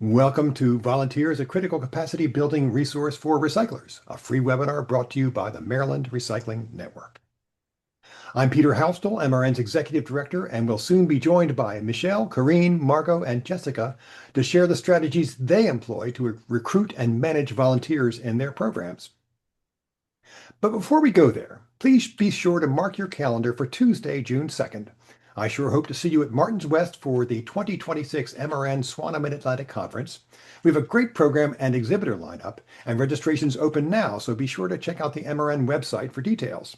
Welcome to Volunteers, a critical capacity building resource for recyclers, a free webinar brought to you by the Maryland Recycling Network. I'm Peter Houstel, MRN's Executive Director, and will soon be joined by Michele, Carreen, Margo, and Jessica to share the strategies they employ to recruit and manage volunteers in their programs. But before we go there, please be sure to mark your calendar for Tuesday, June 2nd. I sure hope to see you at Martins West for the 2026 MRN Swana Mid-Atlantic Conference. We have a great program and exhibitor lineup, and registration's open now, so be sure to check out the MRN website for details.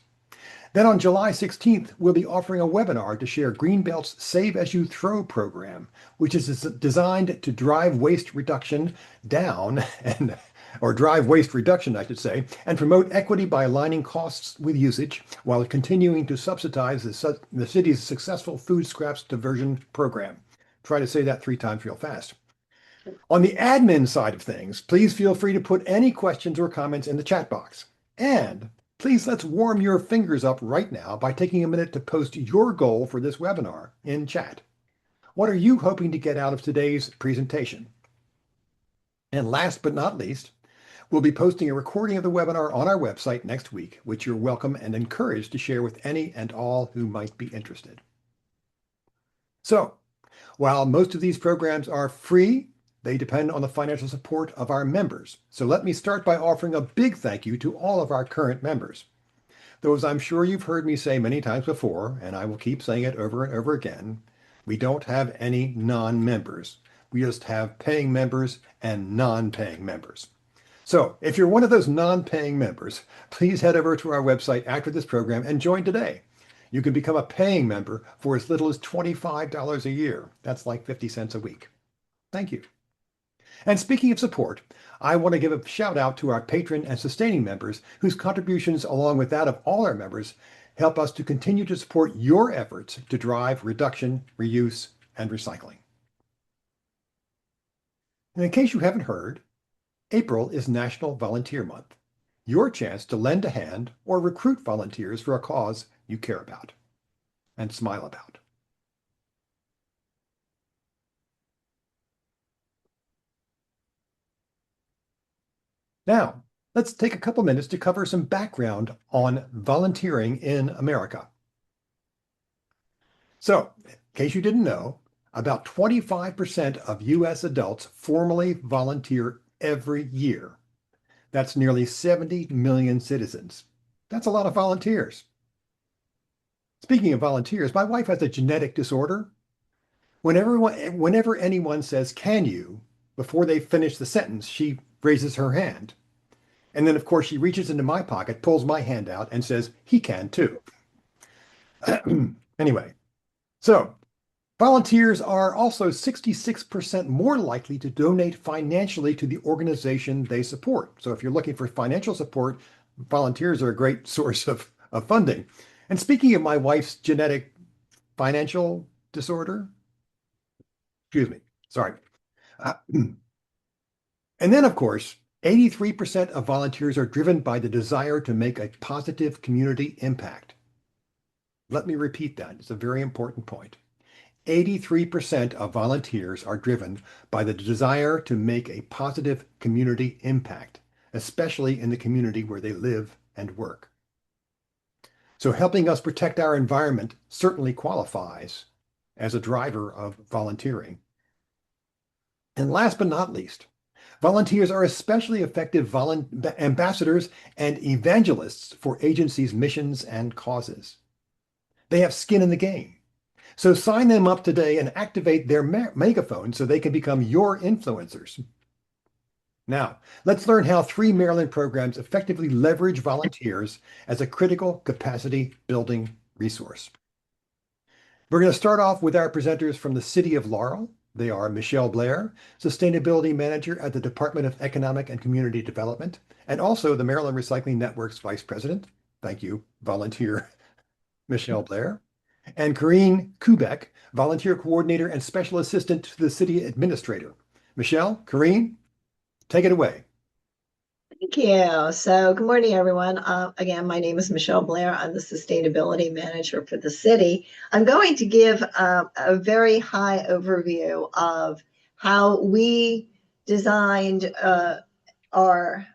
Then on July 16th, we'll be offering a webinar to share Greenbelt's Save As You Throw program, which is designed to drive waste reduction down or drive waste reduction, I should say, and promote equity by aligning costs with usage while continuing to subsidize the city's successful food scraps diversion program. Try to say that 3 times real fast. On the admin side of things, please feel free to put any questions or comments in the chat box. And please let's warm your fingers up right now by taking a minute to post your goal for this webinar in chat. What are you hoping to get out of today's presentation? And last but not least, we'll be posting a recording of the webinar on our website next week, which you're welcome and encouraged to share with any and all who might be interested. So, while most of these programs are free, they depend on the financial support of our members. So let me start by offering a big thank you to all of our current members. Those I'm sure you've heard me say many times before, and I will keep saying it over and over again, we don't have any non-members. We just have paying members and non-paying members. So if you're one of those non-paying members, please head over to our website after this program and join today. You can become a paying member for as little as $25 a year. That's like 50 cents a week. Thank you. And speaking of support, I want to give a shout out to our patron and sustaining members whose contributions, along with that of all our members, help us to continue to support your efforts to drive reduction, reuse, and recycling. And in case you haven't heard, April is National Volunteer Month, your chance to lend a hand or recruit volunteers for a cause you care about and smile about. Now, let's take a couple minutes to cover some background on volunteering in America. So, in case you didn't know, about 25% of U.S. adults formally volunteer every year. That's nearly 70 million citizens. That's a lot of volunteers. Speaking of volunteers, my wife has a genetic disorder. Whenever anyone says, "Can you?" before they finish the sentence, she raises her hand. And then, of course, she reaches into my pocket, pulls my hand out, and says, "He can too." Anyway, so volunteers are also 66% more likely to donate financially to the organization they support. So if you're looking for financial support, volunteers are a great source of funding. And speaking of my wife's genetic financial disorder, excuse me, sorry. And then, of course, 83% of volunteers are driven by the desire to make a positive community impact. Let me repeat that. It's a very important point. 83% of volunteers are driven by the desire to make a positive community impact, especially in the community where they live and work. So helping us protect our environment certainly qualifies as a driver of volunteering. And last but not least, volunteers are especially effective ambassadors and evangelists for agencies' missions and causes. They have skin in the game. So sign them up today and activate their megaphone so they can become your influencers. Now, let's learn how 3 Maryland programs effectively leverage volunteers as a critical capacity building resource. We're going to start off with our presenters from the city of Laurel. They are Michele Blair, Sustainability Manager at the Department of Economic and Community Development, and also the Maryland Recycling Network's Vice President. Thank you, volunteer Michele Blair. And Carreen Koubek, Volunteer Coordinator and Special Assistant to the City Administrator. Michele, Carreen, take it away. Thank you. So good morning, everyone. Again, my name is Michele Blair. I'm the Sustainability Manager for the city. I'm going to give a very high overview of how we designed our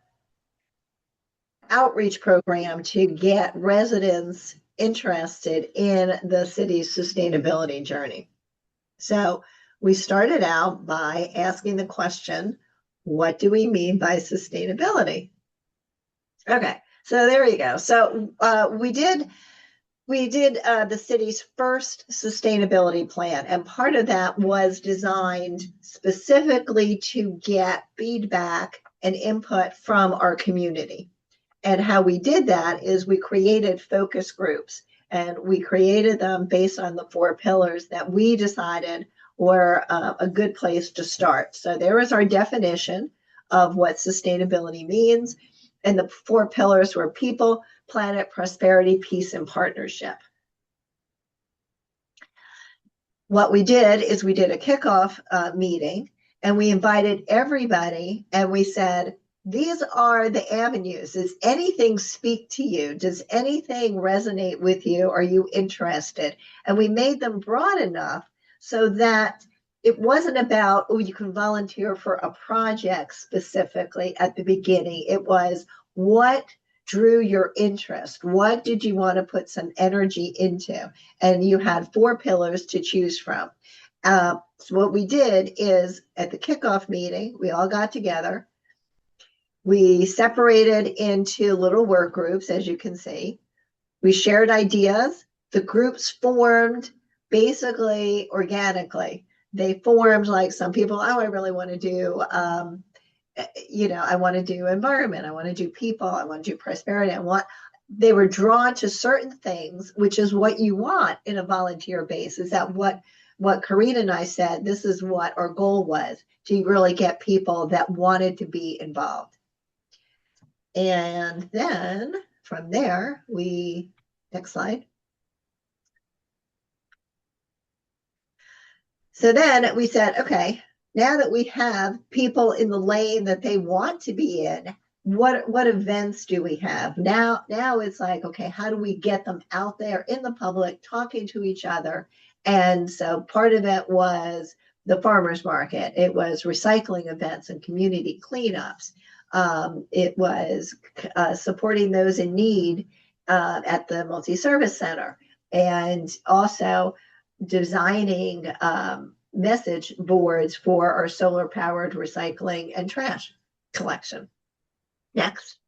outreach program to get residents interested in the city's sustainability journey. So we started out by asking the question, what do we mean by sustainability? Okay, so there you go. So we did the city's first sustainability plan, and part of that was designed specifically to get feedback and input from our community. And how we did that is we created focus groups, and we created them based on the 4 pillars that we decided were a good place to start. So there is our definition of what sustainability means. And the 4 pillars were people, planet, prosperity, peace, and partnership. What we did is we did a kickoff meeting, and we invited everybody, and we said, these are the avenues. Does anything speak to you? Does anything resonate with you? Are you interested? And we made them broad enough so that it wasn't about, oh, you can volunteer for a project specifically at the beginning. It was, what drew your interest? What did you want to put some energy into? And you had 4 pillars to choose from. So what we did is at the kickoff meeting, we all got together. We separated into little work groups, as you can see. We shared ideas. The groups formed basically organically. They formed like some people, oh, I really want to do, I want to do environment. I want to do people. I want to do prosperity. They were drawn to certain things, which is what you want in a volunteer base. Is that what Carreen and I said, this is what our goal was, to really get people that wanted to be involved. And then from there, next slide. So then we said, okay, now that we have people in the lane that they want to be in, what events do we have? Now it's like, okay, how do we get them out there in the public, talking to each other? And so part of it was the farmers market. It was recycling events and community cleanups. It was supporting those in need at the multi-service center, and also designing message boards for our solar powered recycling and trash collection. Next.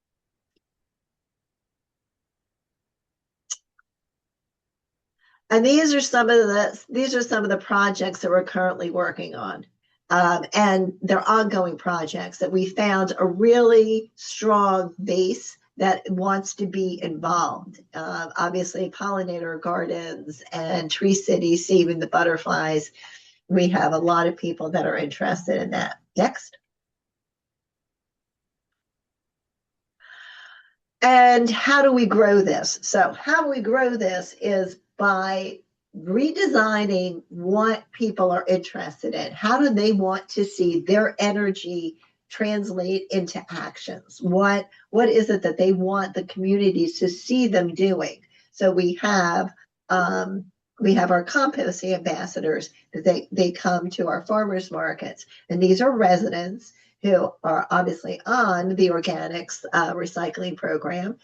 And these are some of the projects that we're currently working on. And they're ongoing projects that we found a really strong base that wants to be involved. Obviously, pollinator gardens and Tree City, saving the butterflies. We have a lot of people that are interested in that. Next. And how do we grow this? So how we grow this is by redesigning what people are interested in. How do they want to see their energy translate into actions? What is it that they want the communities to see them doing? So we have our composting ambassadors. They come to our farmers markets, and these are residents who are obviously on the organics recycling program,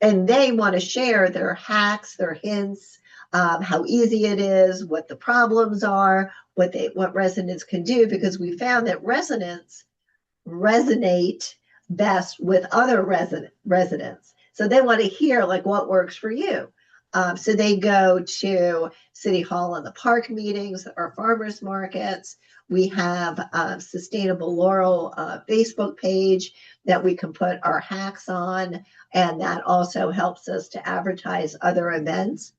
and they want to share their hacks, their hints, how easy it is, what the problems are, what residents can do, because we found that residents resonate best with other residents. So they want to hear like what works for you. So they go to City Hall and the park meetings, or farmers markets. We have a Sustainable Laurel Facebook page that we can put our hacks on, and that also helps us to advertise other events.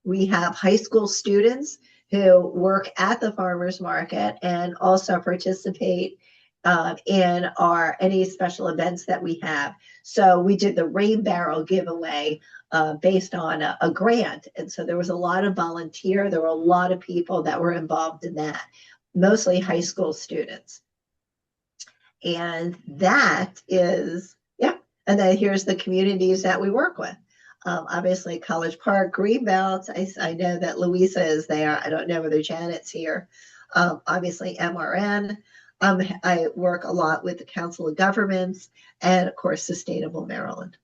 We have high school students who work at the farmers market and also participate in any special events that we have. So we did the rain barrel giveaway based on a grant. And so there was a lot of volunteer. There were a lot of people that were involved in that, mostly high school students. And that is, yeah. And then here's the communities that we work with. Obviously, College Park, Greenbelt. I know that Louisa is there. I don't know whether Janet's here. obviously MRN. I work a lot with the Council of Governments and, of course, Sustainable Maryland.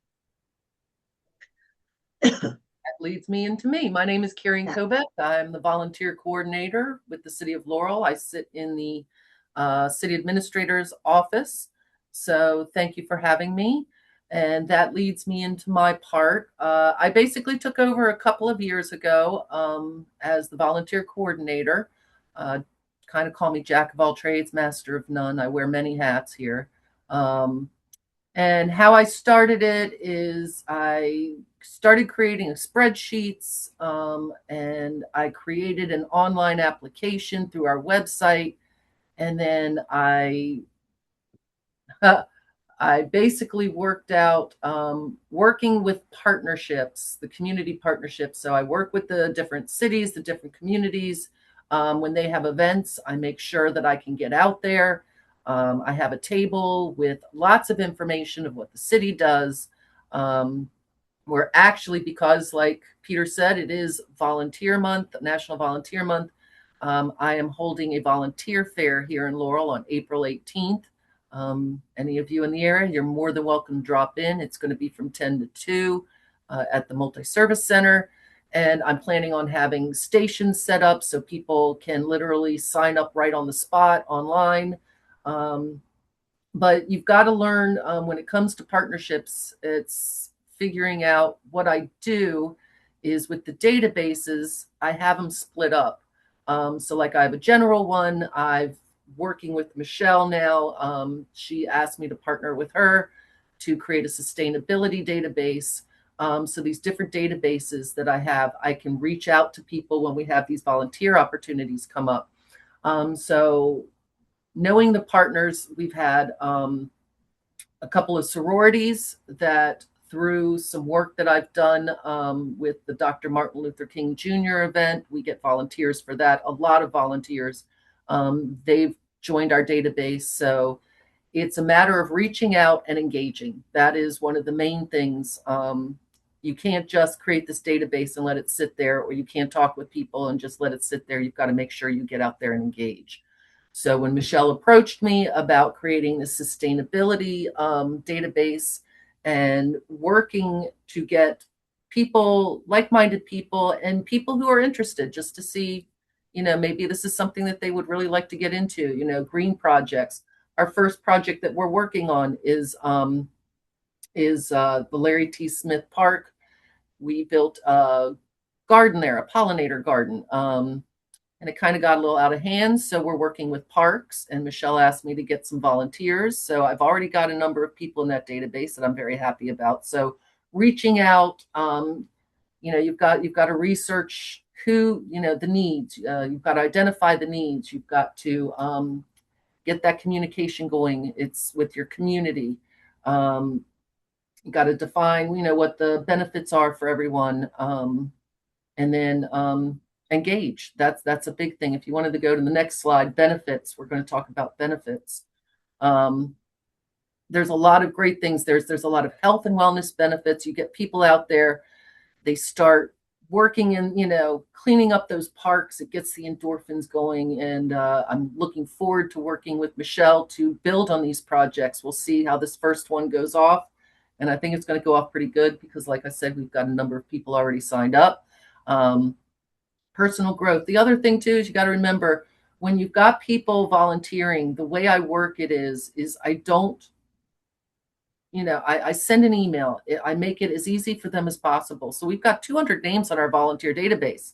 That leads me into me. My name is Carreen Yeah. Koubek. I'm the volunteer coordinator with the City of Laurel. I sit in the city administrator's office. So thank you for having me. And that leads me into my part. I basically took over a couple of years ago as the volunteer coordinator. Kind of call me Jack of all trades, master of none. I wear many hats here. And how I started it is I started creating spreadsheets, and I created an online application through our website. And then I basically worked out working with partnerships, the community partnerships. So I work with the different cities, the different communities. When they have events, I make sure that I can get out there. I have a table with lots of information of what the city does. We're actually, because like Peter said, it is Volunteer Month, National Volunteer Month. I am holding a volunteer fair here in Laurel on April 18th. Any of you in the area, you're more than welcome to drop in. It's going to be from 10 to 2 at the Multi-Service Center. And I'm planning on having stations set up so people can literally sign up right on the spot online. But you've got to learn when it comes to partnerships, it's figuring out what I do is with the databases, I have them split up. So like I have a general one, I've working with Michele now. She asked me to partner with her to create a sustainability database. So these different databases that I have, I can reach out to people when we have these volunteer opportunities come up. So knowing the partners, we've had a couple of sororities that through some work that I've done with the Dr. Martin Luther King Jr. event, we get volunteers for that, a lot of volunteers. They've joined our database. So it's a matter of reaching out and engaging. That is one of the main things. You can't just create this database and let it sit there, or you can't talk with people and just let it sit there. You've got to make sure you get out there and engage. So when Michele approached me about creating the sustainability database and working to get people, like-minded people, and people who are interested just to see, maybe this is something that they would really like to get into, green projects. Our first project that we're working on is the Larry T. Smith Park. We built a garden there, a pollinator garden. And it kind of got a little out of hand. So we're working with parks, and Michele asked me to get some volunteers. So I've already got a number of people in that database that I'm very happy about. So reaching out, you've got to research who, the needs. You've got to identify the needs. You've got to get that communication going. It's with your community. You got to define, what the benefits are for everyone. And then engage. That's a big thing. If you wanted to go to the next slide, benefits, we're going to talk about benefits. There's a lot of great things. There's a lot of health and wellness benefits. You get people out there, they start working in, cleaning up those parks. It gets the endorphins going. And I'm looking forward to working with Michele to build on these projects. We'll see how this first one goes off. And I think it's going to go off pretty good because, like I said, we've got a number of people already signed up. Personal growth. The other thing too is you got to remember when you've got people volunteering, the way I work it is I don't, I send an email. I make it as easy for them as possible. So we've got 200 names on our volunteer database,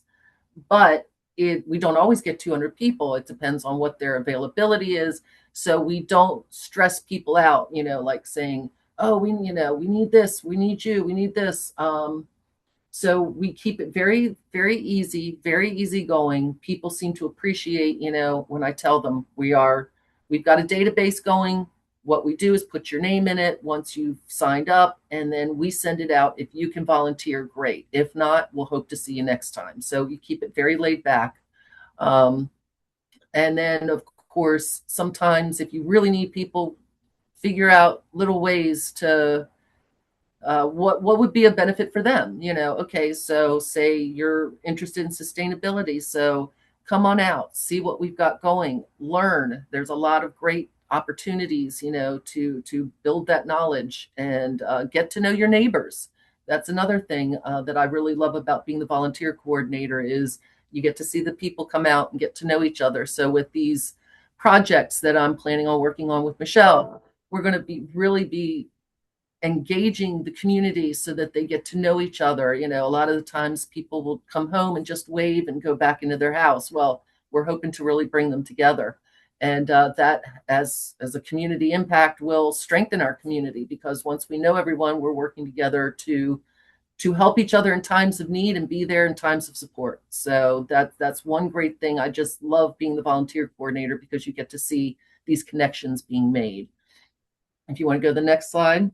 but we don't always get 200 people. It depends on what their availability is. So we don't stress people out, like saying, oh, we need this, we need you, we need this. So we keep it very, very easy going. People seem to appreciate, when I tell them we've got a database going. What we do is put your name in it once you've signed up, and then we send it out. If you can volunteer, great. If not, we'll hope to see you next time. So you keep it very laid back. And then, of course, sometimes if you really need people, figure out little ways to what would be a benefit for them. Okay, so say you're interested in sustainability, so come on out, see what we've got going, learn. There's a lot of great opportunities, to build that knowledge and get to know your neighbors. That's another thing that I really love about being the volunteer coordinator is you get to see the people come out and get to know each other. So with these projects that I'm planning on working on with Michele, we're going to be engaging the community so that they get to know each other. A lot of the times people will come home and just wave and go back into their house. Well, we're hoping to really bring them together. And that as a community impact will strengthen our community, because once we know everyone, we're working together to help each other in times of need and be there in times of support. So that's one great thing. I just love being the volunteer coordinator because you get to see these connections being made. If you want to go to the next slide.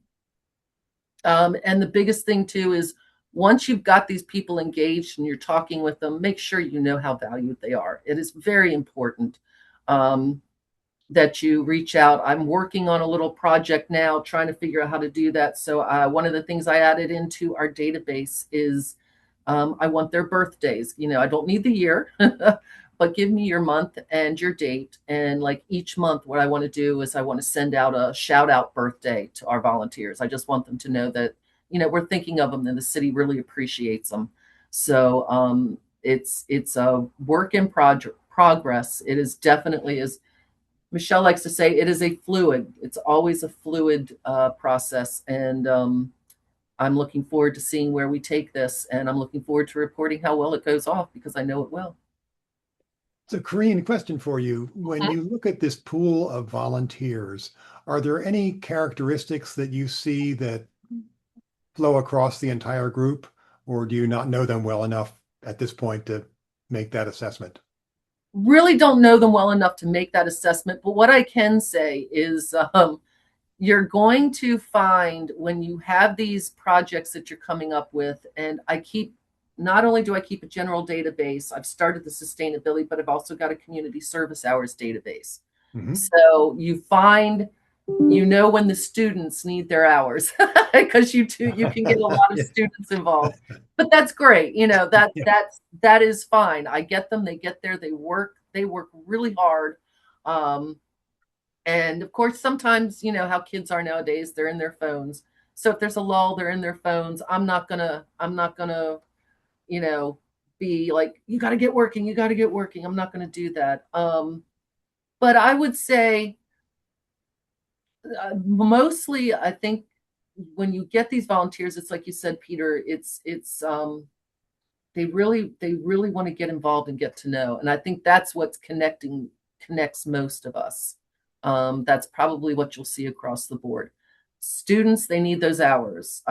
And the biggest thing too is once you've got these people engaged and you're talking with them, make sure you know how valued they are. It is very important that you reach out. I'm working on a little project now, trying to figure out how to do that. So one of the things I added into our database is I want their birthdays. I don't need the year, but give me your month and your date. And like each month, what I want to do is I want to send out a shout out birthday to our volunteers. I just want them to know that, we're thinking of them and the city really appreciates them. So it's a work in progress. It is definitely, as Michele likes to say, it is a fluid. It's always a fluid process. And I'm looking forward to seeing where we take this. And I'm looking forward to reporting how well it goes off because I know it will. So, Carreen, question for you. When you look at this pool of volunteers, are there any characteristics that you see that flow across the entire group, or do you not know them well enough at this point to make that assessment? Really don't know them well enough to make that assessment, but what I can say is you're going to find when you have these projects that you're coming up with, and not only do I keep a general database, I've started the sustainability, but I've also got a community service hours database. Mm-hmm. So you find, when the students need their hours because you can get a lot of students involved, but that's great. That is fine. I get them, they get there, they work really hard. And of course, sometimes, how kids are nowadays, they're in their phones. So if there's a lull, they're in their phones. I'm not gonna, be like, you got to get working. I'm not going to do that. But I would say mostly, I think when you get these volunteers, it's like you said, Peter, it's they really want to get involved and get to know. And I think that's what's connects most of us. That's probably what you'll see across the board. Students, they need those hours.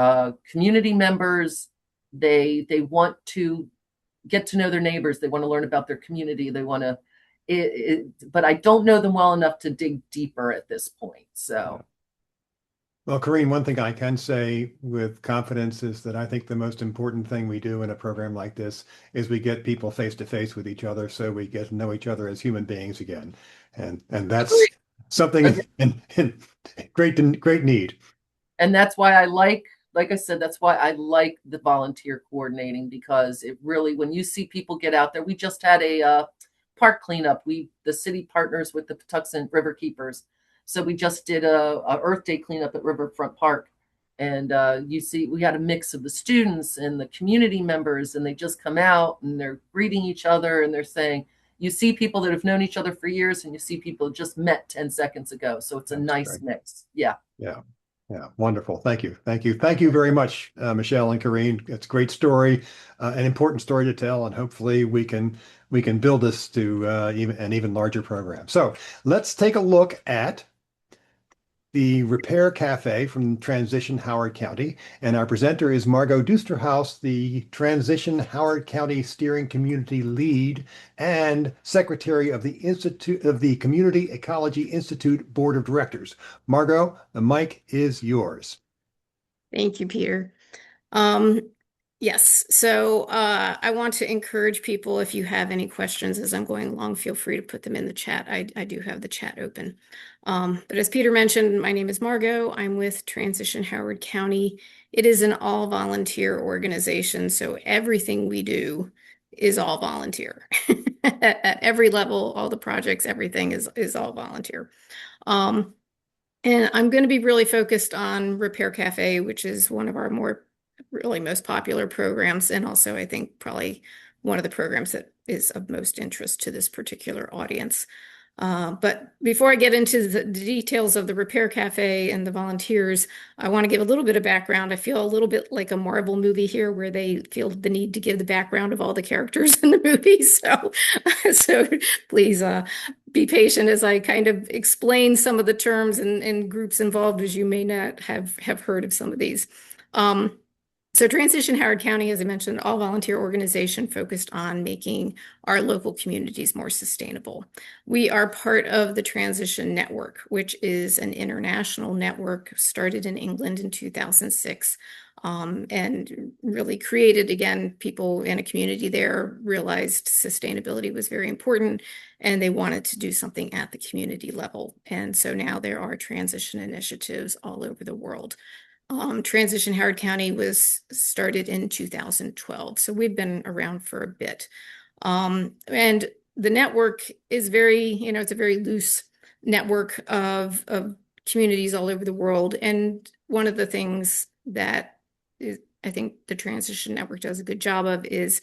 Community members, they want to get to know their neighbors. They want to learn about their community. They want to, but I don't know them well enough to dig deeper at this point. So. Well, Carreen, one thing I can say with confidence is that I think the most important thing we do in a program like this is we get people face to face with each other so we get to know each other as human beings again. And that's something in great need. And that's why I like I said, that's why I like the volunteer coordinating, because it really, when you see people get out there, we just had a park cleanup. The city partners with the Patuxent River Keepers. So we just did a Earth Day cleanup at Riverfront Park. And you see, we had a mix of the students and the community members, and they just come out and they're greeting each other and they're saying, you see people that have known each other for years and you see people just met 10 seconds ago. So it's a nice mix. Yeah. Yeah, wonderful. Thank you very much, Michele and Carreen. It's a great story, an important story to tell, and hopefully we can build this to an even larger program. So let's take a look at the Repair Cafe from Transition Howard County, and our presenter is Margo Duesterhaus, the Transition Howard County Steering Community Lead and Secretary of the Community Ecology Institute Board of Directors. Margo, the mic is yours. Thank you, Peter. Yes, so I want to encourage people, if you have any questions as I'm going along, feel free to put them in the chat. I do have the chat open. But as Peter mentioned, my name is Margo. I'm with Transition Howard County. It is an all-volunteer organization, so everything we do is all volunteer. At every level, all the projects, everything is all volunteer. And I'm going to be really focused on Repair Cafe, which is one of our really most popular programs, and also I think probably one of the programs that is of most interest to this particular audience. But before I get into the details of the Repair Cafe and the volunteers, I want to give a little bit of background. I feel a little bit like a Marvel movie here where they feel the need to give the background of all the characters in the movie. So please be patient as I kind of explain some of the terms and groups involved, as you may not have heard of some of these. So Transition Howard County, as I mentioned, all volunteer organization focused on making our local communities more sustainable. We are part of the Transition Network, which is an international network started in England in 2006, and really created, again, people in a community there realized sustainability was very important and they wanted to do something at the community level. And so now there are transition initiatives all over the world. Transition Howard County was started in 2012, so we've been around for a bit. And the network is it's a very loose network of communities all over the world. And one of the things that I think the Transition Network does a good job of is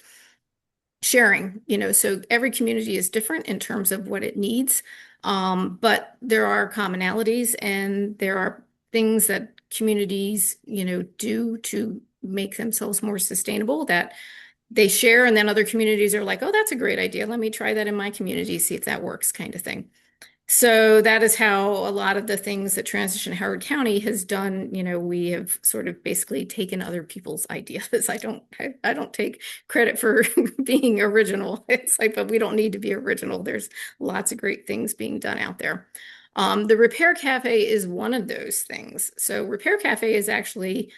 sharing, so every community is different in terms of what it needs, but there are commonalities and there are things that communities, do to make themselves more sustainable that they share, and then other communities are like, oh, that's a great idea. Let me try that in my community, see if that works, kind of thing. So that is how a lot of the things that Transition Howard County has done, we have sort of basically taken other people's ideas. I don't take credit for being original. It's like, but we don't need to be original. There's lots of great things being done out there. The Repair Cafe is one of those things. So Repair Cafe is actually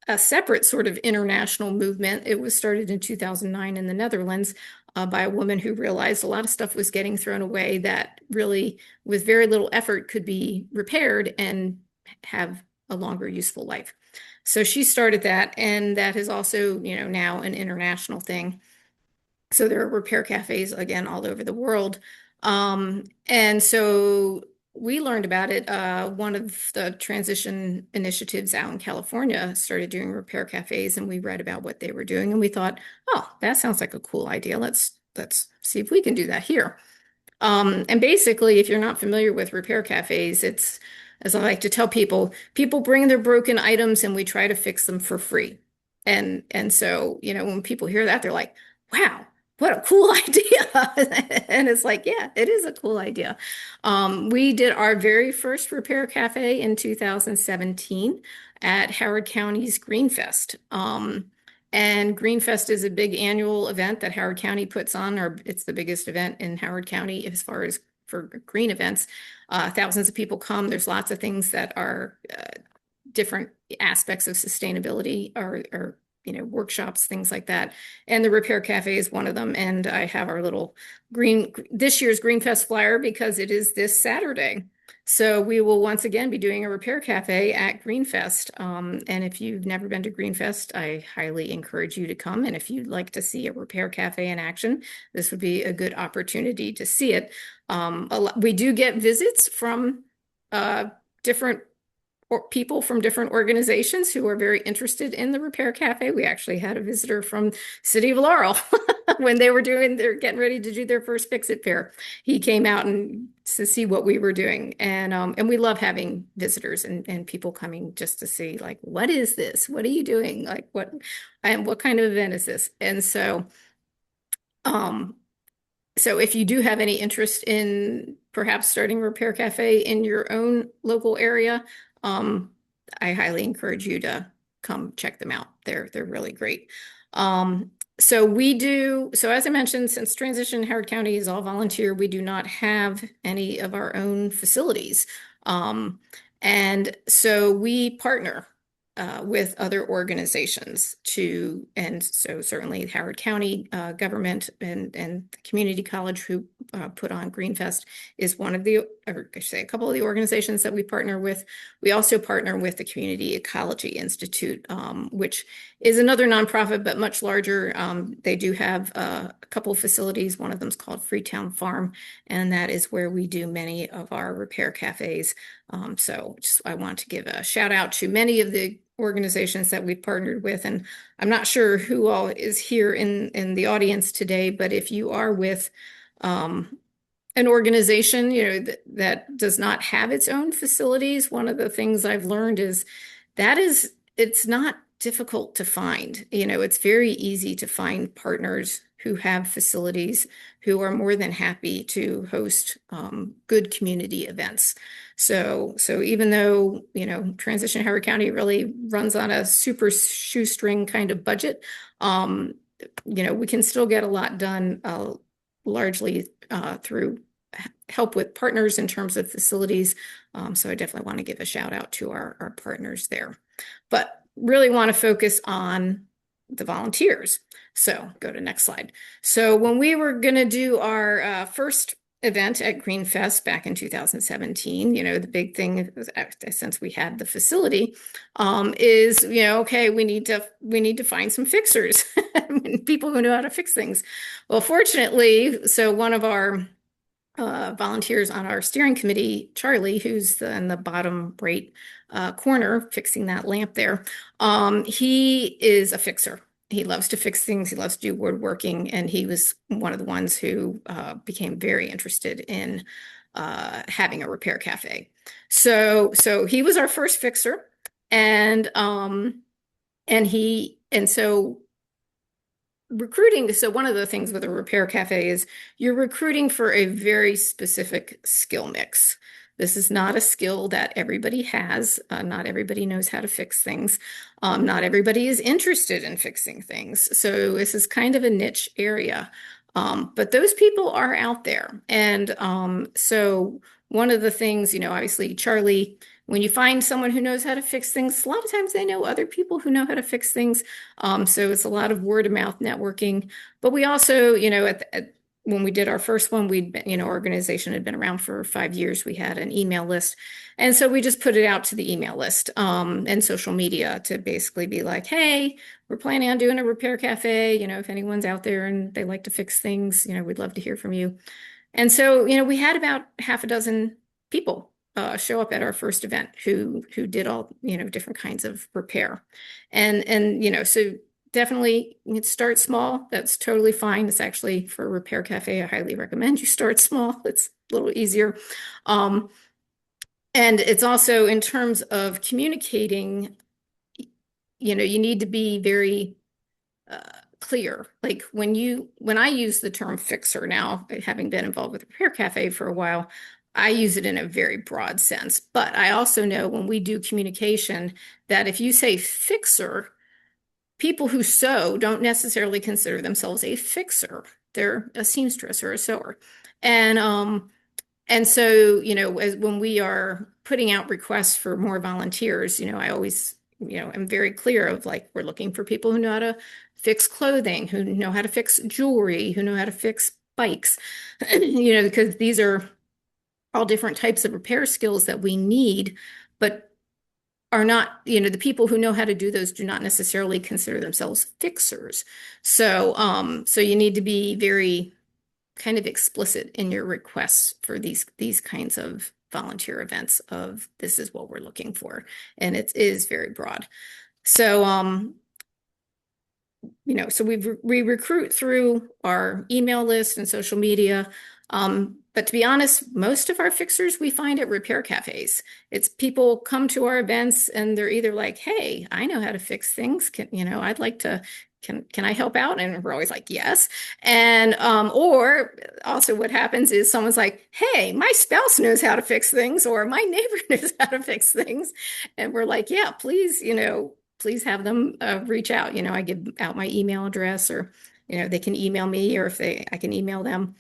a separate sort of international movement. It was started in 2009 in the Netherlands by a woman who realized a lot of stuff was getting thrown away that really, with very little effort, could be repaired and have a longer useful life. So she started that, and that is also, now an international thing. So there are repair cafes, again, all over the world. And so we learned about it. One of the transition initiatives out in California started doing repair cafes, and we read about what they were doing, and we thought, oh, that sounds like a cool idea. Let's see if we can do that here. And basically, if you're not familiar with repair cafes, it's, as I like to tell people bring their broken items and we try to fix them for free. And so, when people hear that, they're like, wow, what a cool idea. And it's like, yeah, it is a cool idea. We did our very first repair cafe in 2017 at Howard County's Greenfest. And Greenfest is a big annual event that Howard County puts on, or it's the biggest event in Howard County as far as for green events. Thousands of people come. There's lots of things that are different aspects of sustainability or workshops, things like that. And the Repair Cafe is one of them. And I have our little this year's Greenfest flyer because it is this Saturday. So we will once again be doing a Repair Cafe at Greenfest. And if you've never been to Greenfest, I highly encourage you to come. And if you'd like to see a Repair Cafe in action, this would be a good opportunity to see it. We do get visits from different people from different organizations who are very interested in the Repair Cafe. We actually had a visitor from City of Laurel when they're getting ready to do their first Fix-It Fair. He came out to see what we were doing. And we love having visitors and people coming just to see, like, what is this? What are you doing? Like, what kind of event is this? And so if you do have any interest in perhaps starting a Repair Cafe in your own local area, I highly encourage you to come check them out. They're really great. So as I mentioned, since Transition Howard County is all volunteer, we do not have any of our own facilities. And so we partner with other organizations and so certainly Howard County government and the community college who put on Greenfest is one of the, or I should say a couple of the organizations that we partner with. We also partner with the Community Ecology Institute, which is another nonprofit, but much larger. They do have a couple of facilities. One of them is called Freetown Farm, and that is where we do many of our repair cafes. So I want to give a shout out to many of the organizations that we've partnered with. And I'm not sure who all is here in the audience today, but if you are with an organization, that does not have its own facilities, one of the things I've learned is it's not difficult to find. It's very easy to find partners who have facilities who are more than happy to host good community events. So even though, Transition Howard County really runs on a super shoestring kind of budget, we can still get a lot done largely through help with partners in terms of facilities. So I definitely want to give a shout out to our partners there, but really want to focus on the volunteers. So go to next slide. So when we were going to do our first event at Greenfest back in 2017, the big thing since we had the facility is, okay, we need to find some fixers, people who know how to fix things. Well, fortunately, so one of our volunteers on our steering committee, Charlie, who's in the bottom right corner fixing that lamp there, he is a fixer. He loves to fix things. He loves to do woodworking, and he was one of the ones who became very interested in having a repair cafe. So he was our first fixer, and so recruiting. So one of the things with a repair cafe is you're recruiting for a very specific skill mix. This is not a skill that everybody has. Not everybody knows how to fix things. Not everybody is interested in fixing things. So this is kind of a niche area. But those people are out there. And so one of the things, obviously, Charlie, when you find someone who knows how to fix things, a lot of times they know other people who know how to fix things. So it's a lot of word of mouth networking. But we also, when we did our first one, we'd been, organization had been around for 5 years. We had an email list. And so we just put it out to the email list and social media to basically be like, hey, we're planning on doing a repair cafe. If anyone's out there and they like to fix things, we'd love to hear from you. And so, we had about half a dozen people show up at our first event who did all, different kinds of repair. And so definitely start small. That's totally fine. It's actually for a repair cafe, I highly recommend you start small. It's a little easier. And it's also in terms of communicating, you need to be very clear. Like when I use the term fixer now, having been involved with a repair cafe for a while, I use it in a very broad sense. But I also know when we do communication that if you say fixer, people who sew don't necessarily consider themselves a fixer. They're a seamstress or a sewer. And so, when we are putting out requests for more volunteers, I always, am very clear of like, we're looking for people who know how to fix clothing, who know how to fix jewelry, who know how to fix bikes, because these are all different types of repair skills that we need, but are not, the people who know how to do those do not necessarily consider themselves fixers. So you need to be very kind of explicit in your requests for these kinds of volunteer events of this is what we're looking for. And it is very broad. So, so we recruit through our email list and social media. But to be honest, most of our fixers we find at repair cafes. It's people come to our events and they're either like, hey, I know how to fix things. I'd like to, can I help out? And we're always like, yes. And, or also what happens is someone's like, hey, my spouse knows how to fix things, or my neighbor knows how to fix things. And we're like, yeah, please, please have them reach out. I give out my email address, or, they can email me, or I can email them.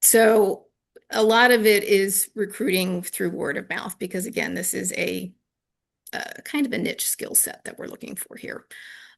So a lot of it is recruiting through word of mouth, because again, this is a kind of a niche skill set that we're looking for here.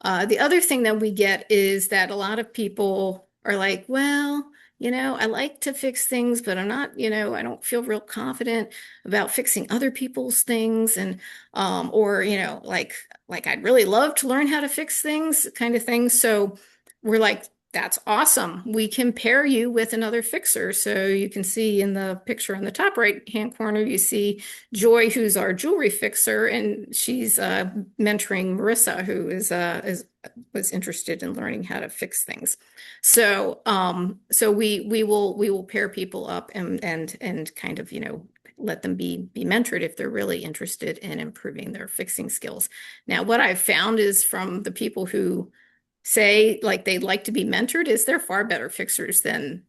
The other thing that we get is that a lot of people are like, well, I like to fix things, but I'm not, I don't feel real confident about fixing other people's things. And, or, like I'd really love to learn how to fix things kind of thing. So we're like, that's awesome. We can pair you with another fixer. So you can see in the picture on the top right-hand corner, you see Joy, who's our jewelry fixer, and she's mentoring Marissa, who was interested in learning how to fix things. So so we will pair people up and kind of let them be mentored if they're really interested in improving their fixing skills. Now, what I've found is from the people who say like they'd like to be mentored is they're far better fixers than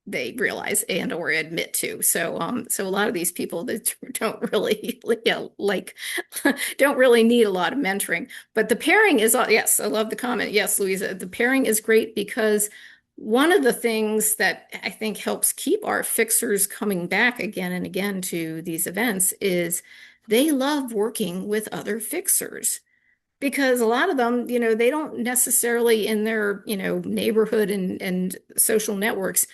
they realize and or admit to. So so a lot of these people that don't really don't really need a lot of mentoring. But the pairing is, yes, I love the comment. Yes, Louisa, the pairing is great because one of the things that I think helps keep our fixers coming back again and again to these events is they love working with other fixers. Because a lot of them, they don't necessarily in their, neighborhood and social networks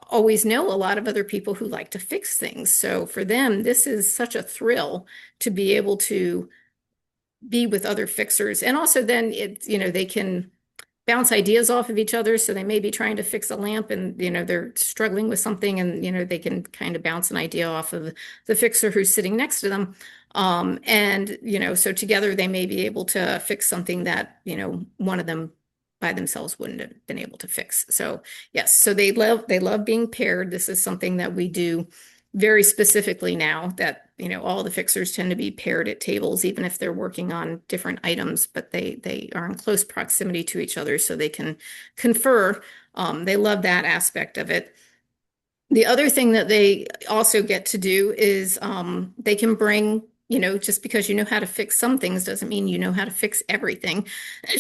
always know a lot of other people who like to fix things. So for them, this is such a thrill to be able to be with other fixers. And also then they can bounce ideas off of each other. So they may be trying to fix a lamp and, they're struggling with something and, they can kind of bounce an idea off of the fixer who's sitting next to them. And, so together they may be able to fix something that, one of them by themselves wouldn't have been able to fix. So yes, so they love being paired. This is something that we do very specifically now that, all the fixers tend to be paired at tables, even if they're working on different items, but they are in close proximity to each other so they can confer. They love that aspect of it. The other thing that they also get to do is they can bring, just because you know how to fix some things doesn't mean you know how to fix everything.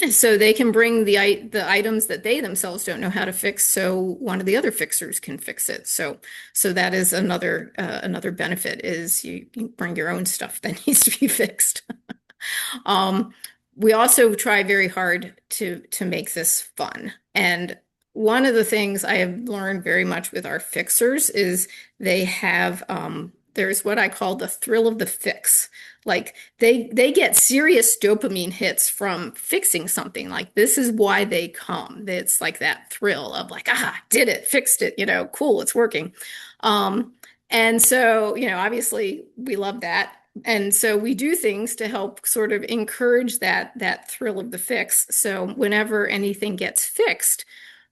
So they can bring the items that they themselves don't know how to fix, so one of the other fixers can fix it. So that is another benefit is you bring your own stuff that needs to be fixed. We also try very hard to make this fun. And one of the things I have learned very much with our fixers is they have there's what I call the thrill of the fix. Like they get serious dopamine hits from fixing something. Like this is why they come. It's like that thrill of like, did it, fixed it, cool, it's working. And so, obviously we love that. And so we do things to help sort of encourage that thrill of the fix. So whenever anything gets fixed,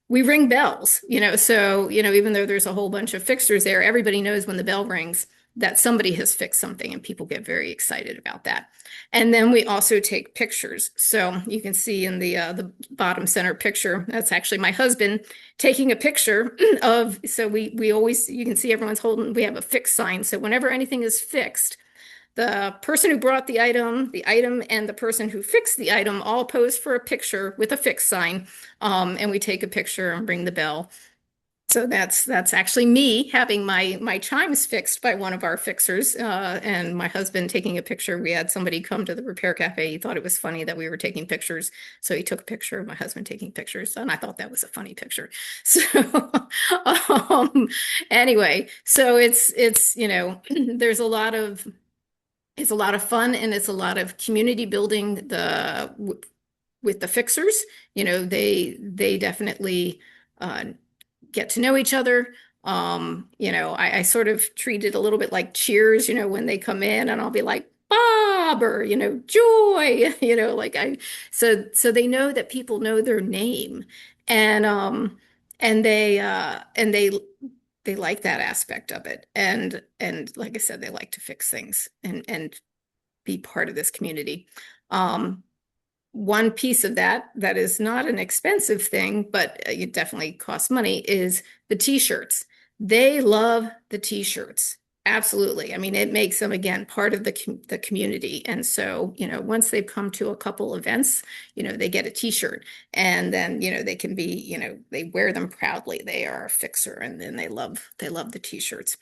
we ring bells, so, even though there's a whole bunch of fixers there, everybody knows when the bell rings that somebody has fixed something and people get very excited about that. And then we also take pictures. So you can see in the bottom center picture, that's actually my husband taking a picture of, so we always, you can see everyone's holding, we have a fix sign. So whenever anything is fixed, the person who brought the item, and the person who fixed the item all pose for a picture with a fix sign. And we take a picture and ring the bell. So that's actually me having my chimes fixed by one of our fixers, and my husband taking a picture. We had somebody come to the repair cafe. He thought it was funny that we were taking pictures. So he took a picture of my husband taking pictures. And I thought that was a funny picture. So anyway, so it's there's a lot of, it's a lot of fun and it's a lot of community building with the fixers. They definitely get to know each other. I sort of treat it a little bit like Cheers, when they come in and I'll be like, Bob, or, Joy, so they know that people know their name and they like that aspect of it. And like I said, they like to fix things and be part of this community. One piece of that is not an expensive thing, but it definitely costs money, is the t-shirts. They love the t-shirts. Absolutely. I mean, it makes them again part of the community. And so, once they've come to a couple events, they get a t-shirt and then, they can be, they wear them proudly. They are a fixer and then they love the t-shirts.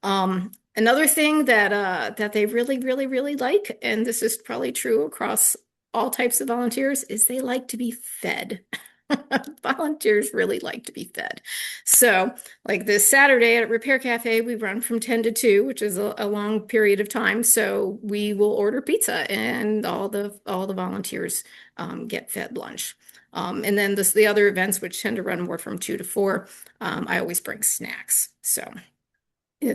Another thing that they really, really, really like, and this is probably true across all types of volunteers, is they like to be fed. Volunteers really like to be fed. So, like this Saturday at Repair Cafe, we run from 10 to 2, which is a long period of time. So we will order pizza and all the volunteers get fed lunch. And then the other events, which tend to run more from 2 to 4, I always bring snacks. So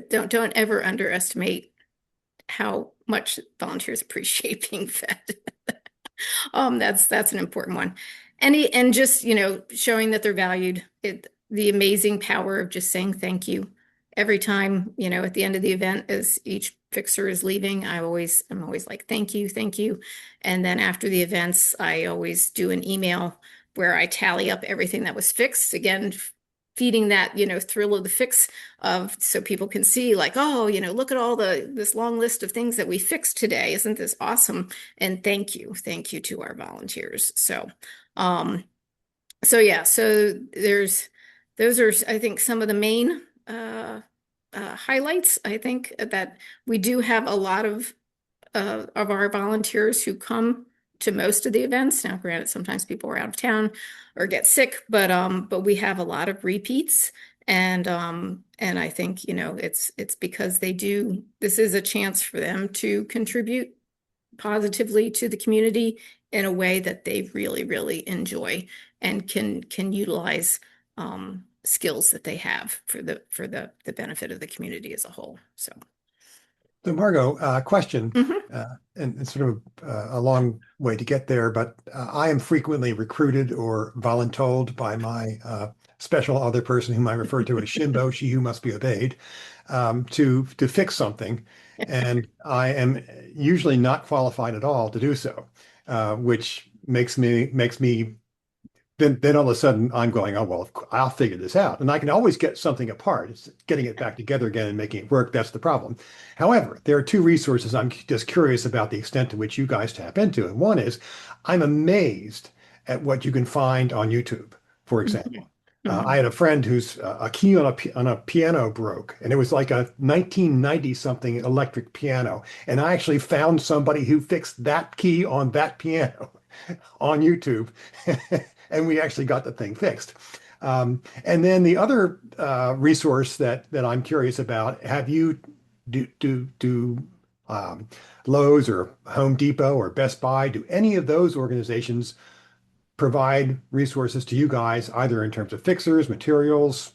don't ever underestimate how much volunteers appreciate being fed. That's an important one. And just, showing that they're valued, the amazing power of just saying thank you. Every time, at the end of the event, as each fixer is leaving, I'm always like, thank you, thank you. And then after the events, I always do an email where I tally up everything that was fixed. Again, feeding that, thrill of the fix so people can see like, oh, look at all this long list of things that we fixed today. Isn't this awesome? And thank you to our volunteers. So yeah, so those are, I think, some of the main highlights. I think that we do have a lot of our volunteers who come to most of the events. Now, granted, sometimes people are out of town or get sick, but we have a lot of repeats. And I think, it's because this is a chance for them to contribute positively to the community in a way that they really, really enjoy and can utilize skills that they have for the benefit of the community as a whole. So Margo, question, Mhm. and it's sort of a long way to get there, but I am frequently recruited or voluntold by my special other person whom I refer to as Shimbo, she who must be obeyed, to fix something. And I am usually not qualified at all to do so, which makes me then all of a sudden I'm going, oh, well, I'll figure this out. And I can always get something apart. It's getting it back together again and making it work. That's the problem. However, there are two resources I'm just curious about the extent to which you guys tap into. And one is I'm amazed at what you can find on YouTube, for example. I had a friend whose a key on a piano broke, and it was like a 1990 something electric piano. And I actually found somebody who fixed that key on that piano on YouTube. And we actually got the thing fixed. And then the other resource that I'm curious about, have you do Lowe's or Home Depot or Best Buy, do any of those organizations provide resources to you guys, either in terms of fixers, materials,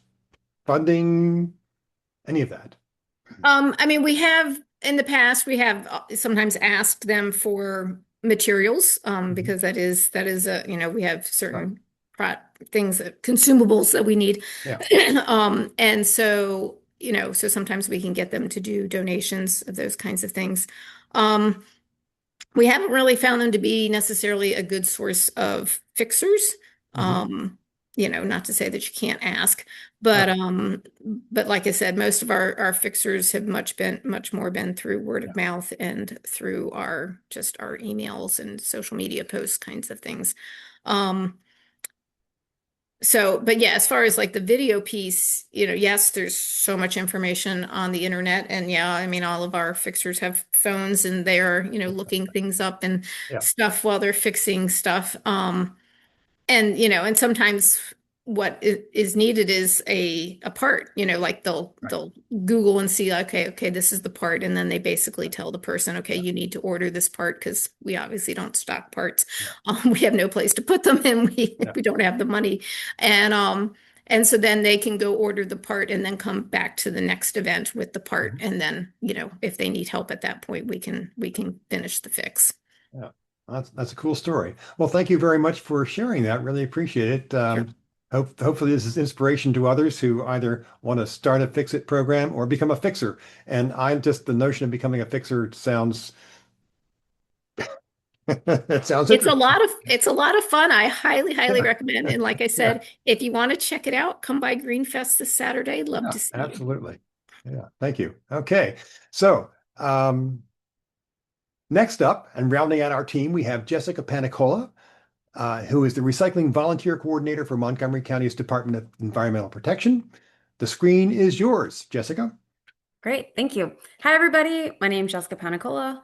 funding, any of that? I mean, we have in the past, we have sometimes asked them for materials, because that is we have certain things, consumables that we need. Yeah. And so, so sometimes we can get them to do donations of those kinds of things. We haven't really found them to be necessarily a good source of fixers. Not to say that you can't ask, but like I said, most of our fixers have much more been through word of mouth and through our emails and social media posts kinds of things. But yeah, as far as like the video piece, yes, there's so much information on the internet, and yeah, I mean, all of our fixers have phones and they're, looking things up and Yeah. stuff while they're fixing stuff. And sometimes what is needed is a part, like they'll Google and see, okay, this is the part. And then they basically tell the person, okay, you need to order this part because we obviously don't stock parts. We have no place to put them and we don't have the money. And so then they can go order the part and then come back to the next event with the part. And then, if they need help at that point, we can finish the fix. Yeah. That's a cool story. Well, thank you very much for sharing that. Really appreciate it. Sure. Hopefully this is inspiration to others who either want to start a fix-it program or become a fixer. And the notion of becoming a fixer sounds it sounds It's interesting. a lot of fun. I highly recommend. And like I said, if you want to check it out, come by Greenfest this Saturday. Love to see you. Absolutely. Yeah, thank you. Okay, so next up and rounding out our team, we have Jessica Panicola, who is the Recycling Volunteer Coordinator for Montgomery County's Department of Environmental Protection. The screen is yours, Jessica. Great, thank you. Hi, everybody. My name is Jessica Panicola.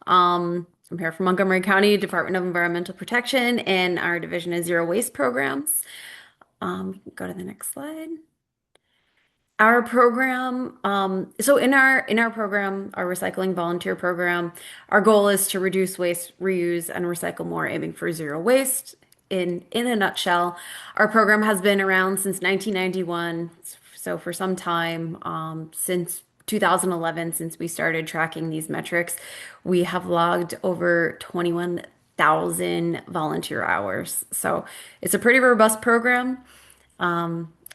I'm here from Montgomery County Department of Environmental Protection, and our division is Zero Waste Programs. Go to the next slide. Our program, so in our program, our recycling volunteer program, our goal is to reduce waste, reuse, and recycle more, aiming for zero waste. In a nutshell, our program has been around since 1991, so for some time, since 2011, since we started tracking these metrics, we have logged over 21,000 volunteer hours. So it's a pretty robust program.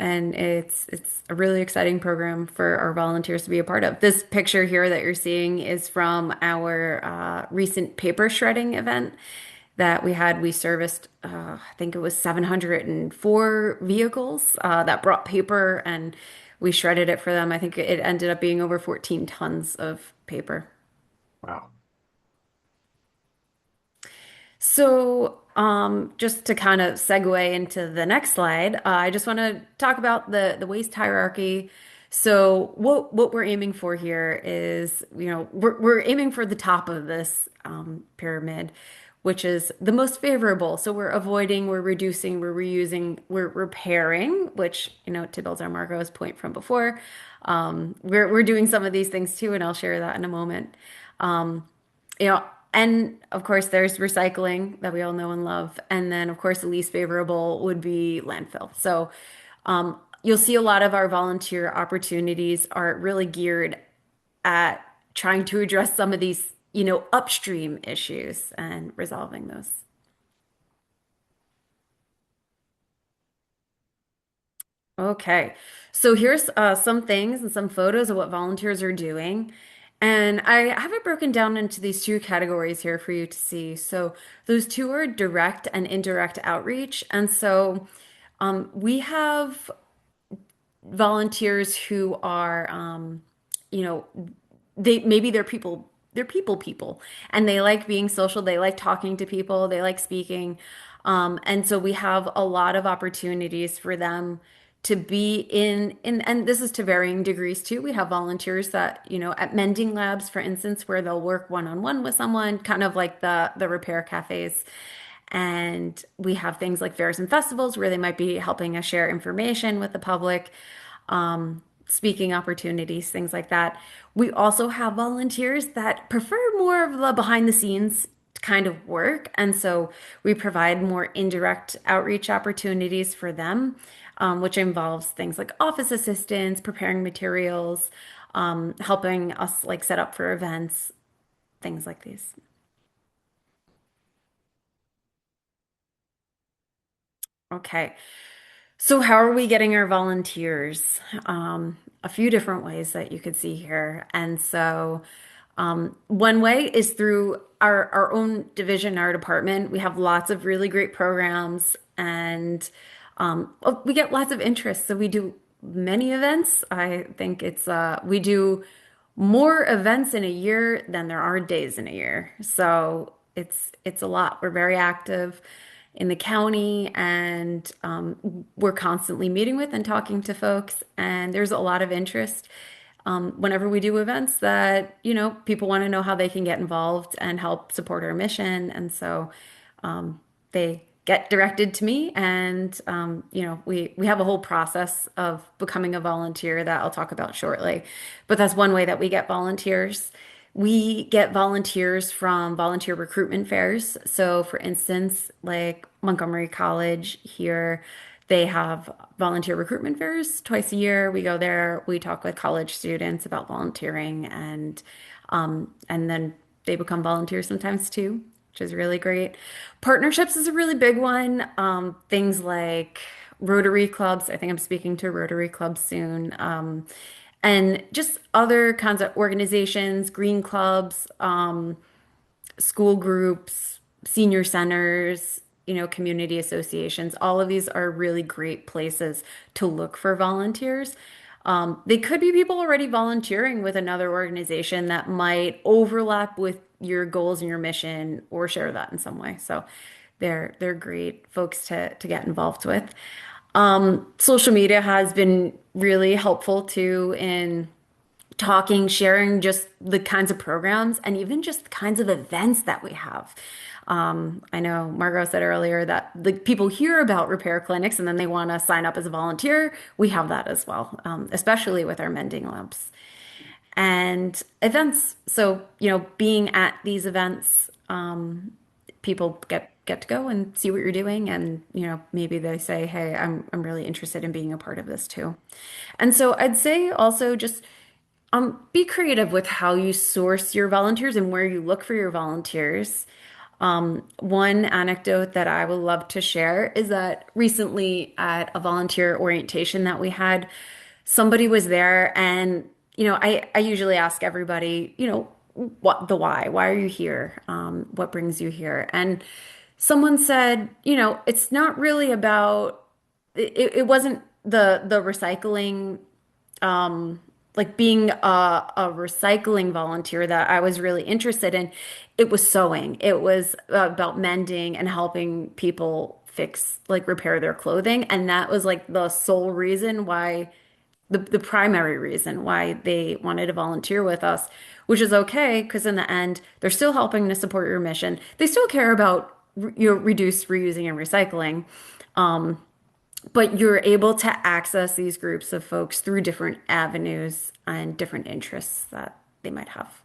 And it's a really exciting program for our volunteers to be a part of. This picture here that you're seeing is from our recent paper shredding event that we had. We serviced, I think it was 704 vehicles that brought paper, and we shredded it for them. I think it ended up being over 14 tons of paper. Wow. So, just to kind of segue into the next slide, I just want to talk about the waste hierarchy. So, what we're aiming for here is, we're aiming for the top of this pyramid, which is the most favorable. So we're avoiding, we're reducing, we're reusing, we're repairing, which, to build on Margo's point from before, we're doing some of these things too, and I'll share that in a moment. Um, you know, and of course, there's recycling that we all know and love. And then, of course, the least favorable would be landfill. So you'll see a lot of our volunteer opportunities are really geared at trying to address some of these, upstream issues and resolving those. Okay, so here's some things and some photos of what volunteers are doing. And I have it broken down into these two categories here for you to see. So those two are direct and indirect outreach. And so we have volunteers who are, you know, they're people, and they like being social. They like talking to people. They like speaking. And so we have a lot of opportunities for them to be and this is to varying degrees too. We have volunteers that, at mending labs, for instance, where they'll work one-on-one with someone, kind of like the repair cafes. And we have things like fairs and festivals where they might be helping us share information with the public, speaking opportunities, things like that. We also have volunteers that prefer more of the behind the scenes kind of work. And so we provide more indirect outreach opportunities for them, which involves things like office assistance, preparing materials, helping us like set up for events, things like these. Okay. So how are we getting our volunteers? A few different ways that you could see here. And so one way is through our own division, our department. We have lots of really great programs, and we get lots of interest. So we do many events. I think we do more events in a year than there are days in a year. So it's a lot. We're very active in the county, and we're constantly meeting with and talking to folks, and there's a lot of interest whenever we do events that, people want to know how they can get involved and help support our mission. And so they get directed to me, and we have a whole process of becoming a volunteer that I'll talk about shortly. But that's one way that we get volunteers. We get volunteers from volunteer recruitment fairs. So, for instance, like Montgomery College here, they have volunteer recruitment fairs twice a year. We go there, we talk with college students about volunteering, and then they become volunteers sometimes too, which is really great. Partnerships is a really big one. Things like Rotary clubs. I think I'm speaking to Rotary clubs soon. And just other kinds of organizations, green clubs, school groups, senior centers, community associations. All of these are really great places to look for volunteers. They could be people already volunteering with another organization that might overlap with your goals and your mission or share that in some way. So they're great folks to get involved with. Social media has been really helpful too in talking, sharing just the kinds of programs and even just the kinds of events that we have. I know Margo said earlier that the people hear about repair clinics and then they want to sign up as a volunteer. We have that as well, especially with our mending labs and events. So, being at these events, people get to go and see what you're doing, and maybe they say, "Hey, I'm really interested in being a part of this too." And so, I'd say also just be creative with how you source your volunteers and where you look for your volunteers. One anecdote that I would love to share is that recently at a volunteer orientation that we had, somebody was there and, I usually ask everybody, what the why are you here? What brings you here? And someone said, it's not really about, it wasn't the recycling, like being a recycling volunteer that I was really interested in. It was sewing. It was about mending and helping people fix, like repair their clothing. And that was like the sole reason why, the primary reason why they wanted to volunteer with us, which is okay because in the end, they're still helping to support your mission. They still care about reduce, reusing, and recycling. But you're able to access these groups of folks through different avenues and different interests that they might have.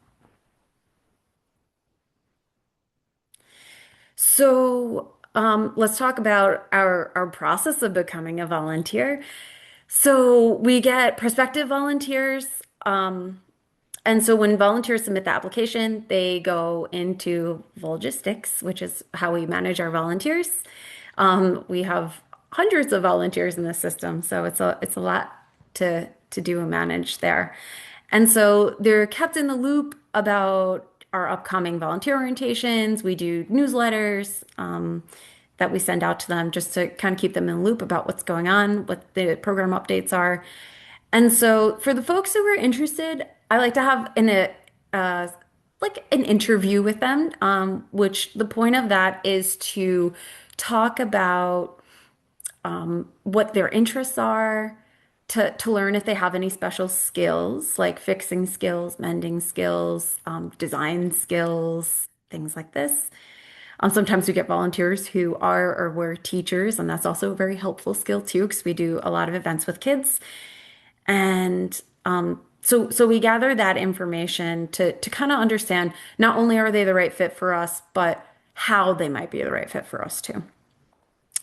So let's talk about our process of becoming a volunteer. So we get prospective volunteers. And so when volunteers submit the application, they go into Volgistics, which is how we manage our volunteers. We have hundreds of volunteers in the system, so it's a lot to do and manage there. And so they're kept in the loop about our upcoming volunteer orientations. We do newsletters that we send out to them just to kind of keep them in the loop about what's going on, what the program updates are. And so for the folks who are interested, I like to have uh, like an interview with them, which the point of that is to talk about what their interests are, to learn if they have any special skills, like fixing skills, mending skills, design skills, things like this. Sometimes we get volunteers who are or were teachers, and that's also a very helpful skill too, because we do a lot of events with kids. And so we gather that information to kind of understand not only are they the right fit for us, but how they might be the right fit for us too.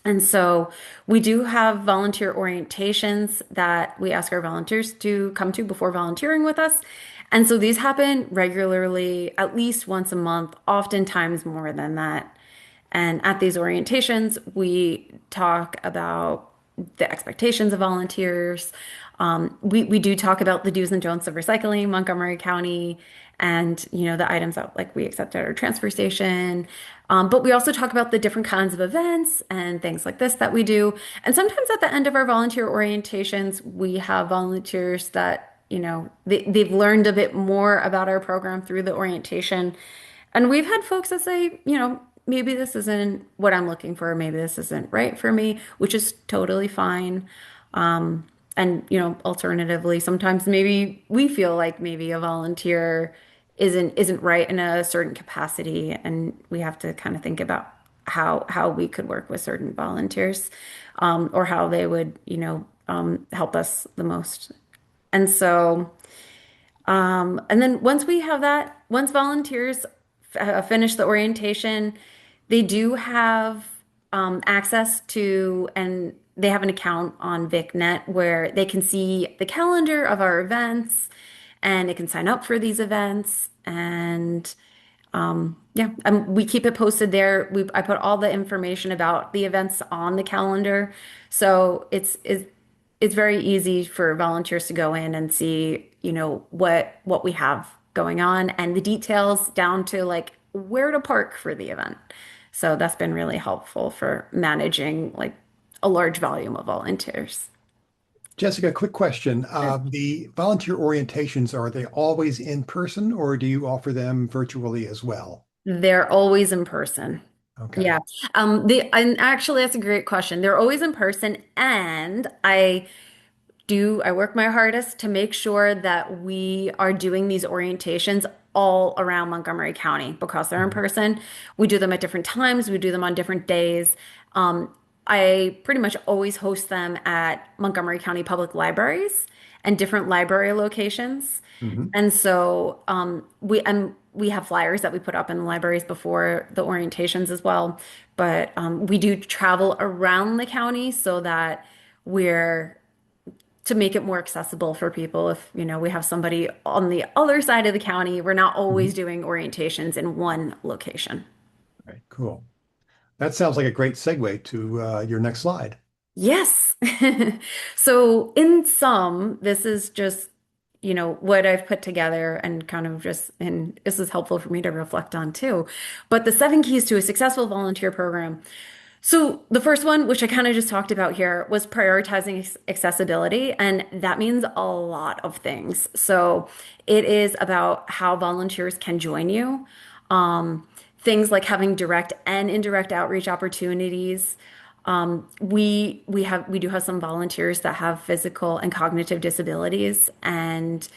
And so we do have volunteer orientations that we ask our volunteers to come to before volunteering with us. And so these happen regularly, at least once a month, oftentimes more than that. And at these orientations, we talk about the expectations of volunteers. We do talk about the do's and don'ts of recycling, Montgomery County, and the items that like we accept at our transfer station. But we also talk about the different kinds of events and things like this that we do. And sometimes at the end of our volunteer orientations, we have volunteers that they've learned a bit more about our program through the orientation. And we've had folks that say, maybe this isn't what I'm looking for, maybe this isn't right for me, which is totally fine. And alternatively, sometimes maybe we feel like maybe a volunteer isn't right in a certain capacity, and we have to kind of think about how we could work with certain volunteers, or how they would help us the most. And so and then once we have that, once volunteers finish the orientation, they do have access to, and they have an account on VicNet where they can see the calendar of our events and they can sign up for these events. And yeah, we keep it posted there. I put all the information about the events on the calendar. So it's very easy for volunteers to go in and see, what we have going on and the details down to like where to park for the event. So that's been really helpful for managing like a large volume of volunteers. Jessica, quick question. Sure. The volunteer orientations, are they always in person or do you offer them virtually as well? They're always in person. Okay. Yeah. And actually that's a great question. They're always in person, and I work my hardest to make sure that we are doing these orientations all around Montgomery County because they're in Mhm. person. We do them at different times, we do them on different days. Um, I pretty much always host them at Montgomery County Public Libraries and different library locations. Mhm. And so we have flyers that we put up in the libraries before the orientations as well. But we do travel around the county so that we're to make it more accessible for people. If, we have somebody on the other side of the county, we're not always Mhm. doing orientations in one location. Right, cool. That sounds like a great segue to your next slide. Yes. So in sum, this is just, what I've put together and kind of just, and this is helpful for me to reflect on too. But the 7 keys to a successful volunteer program. So the first one, which I kind of just talked about here, was prioritizing accessibility, and that means a lot of things. So it is about how volunteers can join you, um, things like having direct and indirect outreach opportunities. We do have some volunteers that have physical and cognitive disabilities, and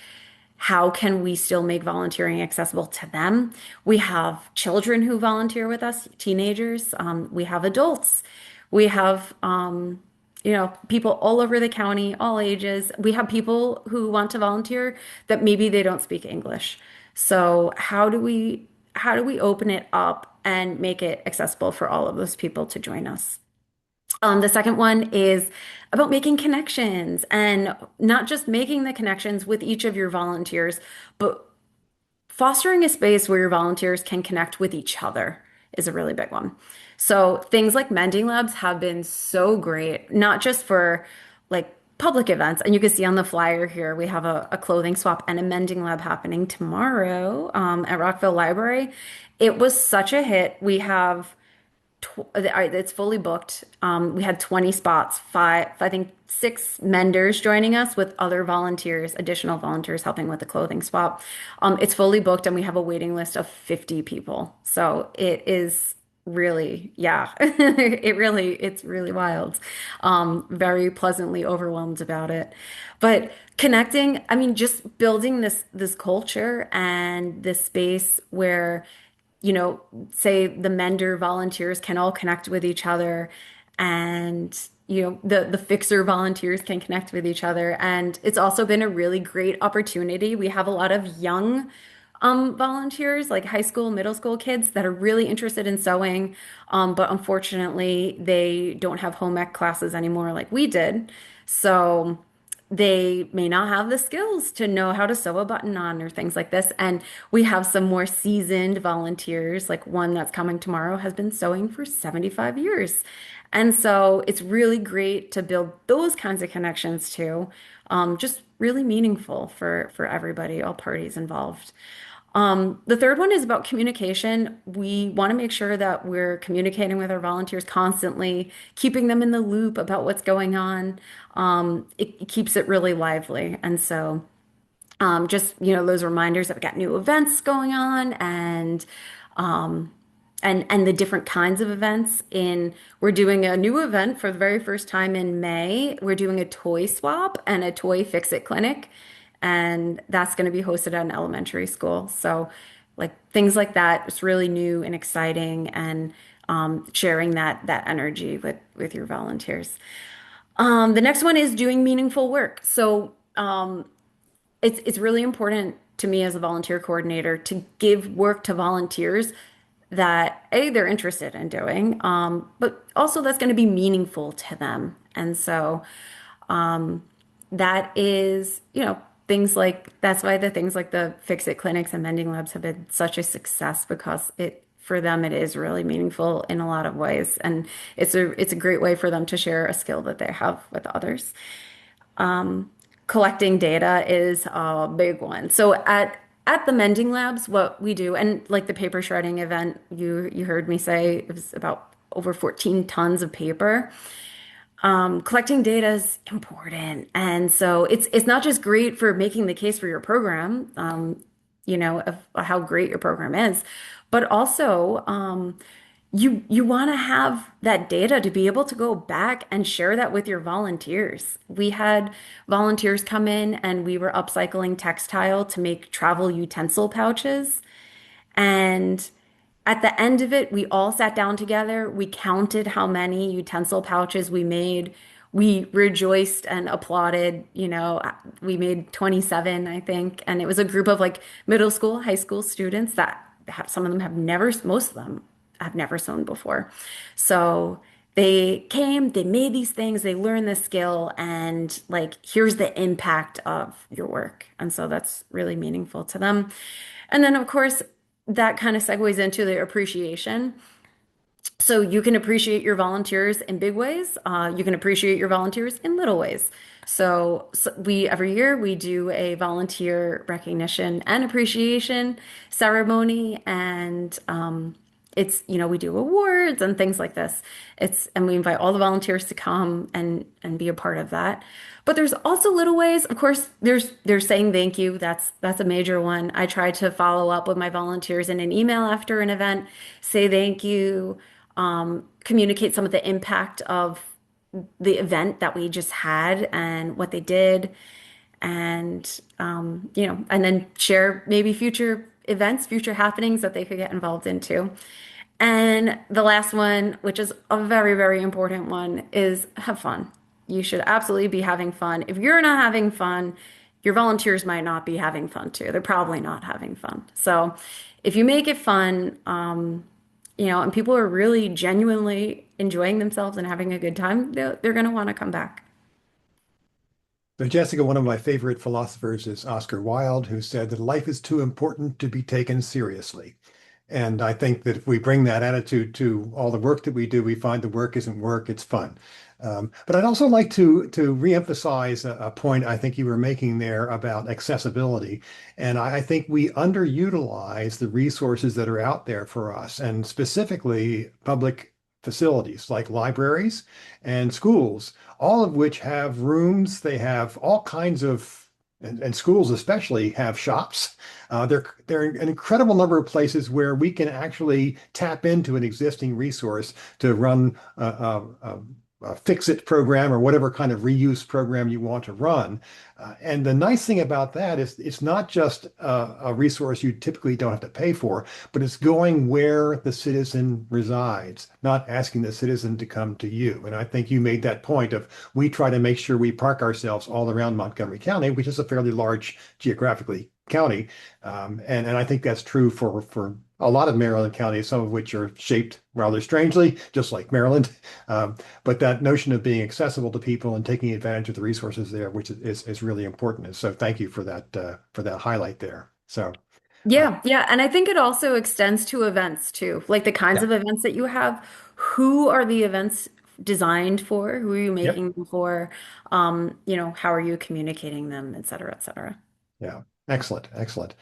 how can we still make volunteering accessible to them? We have children who volunteer with us, teenagers. We have adults. We have, people all over the county, all ages. We have people who want to volunteer that maybe they don't speak English. So how do we open it up and make it accessible for all of those people to join us? The second one is about making connections, and not just making the connections with each of your volunteers, but fostering a space where your volunteers can connect with each other is a really big one. So things like mending labs have been so great, not just for like public events. And you can see on the flyer here, we have a clothing swap and a mending lab happening tomorrow at Rockville Library. It was such a hit. It's fully booked. We had 20 spots, I think 6 menders joining us with other volunteers, additional volunteers helping with the clothing swap. It's fully booked and we have a waiting list of 50 people. So it is really, yeah, it's really wild. Very pleasantly overwhelmed about it. But connecting, I mean, just building this culture and this space where say the mender volunteers can all connect with each other, and the fixer volunteers can connect with each other. And it's also been a really great opportunity. We have a lot of young volunteers, like high school, middle school kids that are really interested in sewing, but unfortunately they don't have home ec classes anymore like we did. So they may not have the skills to know how to sew a button on or things like this. And we have some more seasoned volunteers, like one that's coming tomorrow has been sewing for 75 years. And so it's really great to build those kinds of connections too. Just really meaningful for everybody, all parties involved. The third one is about communication. We want to make sure that we're communicating with our volunteers constantly, keeping them in the loop about what's going on. It keeps it really lively. And so just, those reminders that we got new events going on, um, and the different kinds of events. We're doing a new event for the very first time in May. We're doing a toy swap and a toy fix-it clinic, and that's going to be hosted at an elementary school. So, like things like that, it's really new and exciting, and sharing that energy with your volunteers. The next one is doing meaningful work. So, it's really important to me as a volunteer coordinator to give work to volunteers that they're interested in doing, but also that's going to be meaningful to them. And so that is, things like that's why the things like the fix it clinics and mending labs have been such a success, because it for them it is really meaningful in a lot of ways, and it's a great way for them to share a skill that they have with others. Collecting data is a big one. So at the mending labs, what we do, and like the paper shredding event, you heard me say it was about over 14 tons of paper. Collecting data is important. And so it's not just great for making the case for your program, of how great your program is, but also you want to have that data to be able to go back and share that with your volunteers. We had volunteers come in and we were upcycling textile to make travel utensil pouches. And at the end of it, we all sat down together. We counted how many utensil pouches we made. We rejoiced and applauded. We made 27, I think. And it was a group of like middle school, high school students that some of them have never, most of them have never sewn before. So they came, they made these things, they learned this skill, and like, here's the impact of your work. And so that's really meaningful to them. And then, of course, that kind of segues into the appreciation. So you can appreciate your volunteers in big ways. You can appreciate your volunteers in little ways. So we every year we do a volunteer recognition and appreciation ceremony, and we do awards and things like this. And we invite all the volunteers to come and be a part of that. But there's also little ways. Of course, there's saying thank you. That's a major one. I try to follow up with my volunteers in an email after an event, say thank you, communicate some of the impact of the event that we just had and what they did, and and then share maybe future events, future happenings that they could get involved into. And the last one, which is a very, very important one, is have fun. You should absolutely be having fun. If you're not having fun, your volunteers might not be having fun too. They're probably not having fun. So if you make it fun, and people are really genuinely enjoying themselves and having a good time, they're going to want to come back. So, Jessica, one of my favorite philosophers is Oscar Wilde, who said that life is too important to be taken seriously. And I think that if we bring that attitude to all the work that we do, we find the work isn't work, it's fun. But I'd also like to reemphasize a point I think you were making there about accessibility. And I think we underutilize the resources that are out there for us, and specifically public facilities like libraries and schools, all of which have rooms. They have all kinds of, and schools especially have shops. There are an incredible number of places where we can actually tap into an existing resource to run a fix-it program or whatever kind of reuse program you want to run. And the nice thing about that is it's not just a resource you typically don't have to pay for, but it's going where the citizen resides, not asking the citizen to come to you. And I think you made that point of we try to make sure we park ourselves all around Montgomery County, which is a fairly large geographically county. And I think that's true for a lot of Maryland counties, some of which are shaped rather strangely, just like Maryland. But that notion of being accessible to people and taking advantage of the resources there, which is really important. And so thank you for that highlight there. So Yeah, yeah. And I think it also extends to events too, like the kinds yeah, of events that you have. Who are the events designed for? Who are you yep, making them for? How are you communicating them, et cetera, et cetera. yeah. Excellent, excellent.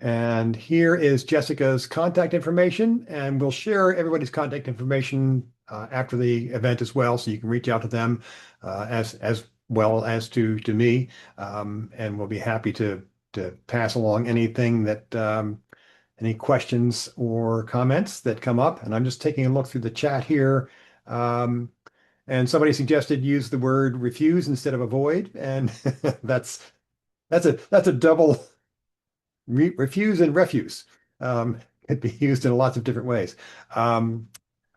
And here is Jessica's contact information, and we'll share everybody's contact information after the event as well, so you can reach out to them as well as to me, and we'll be happy to pass along anything that any questions or comments that come up. And I'm just taking a look through the chat here. Um, and somebody suggested use the word refuse instead of avoid, and that's that's a double refuse and refuse. Could be used in lots of different ways. Um,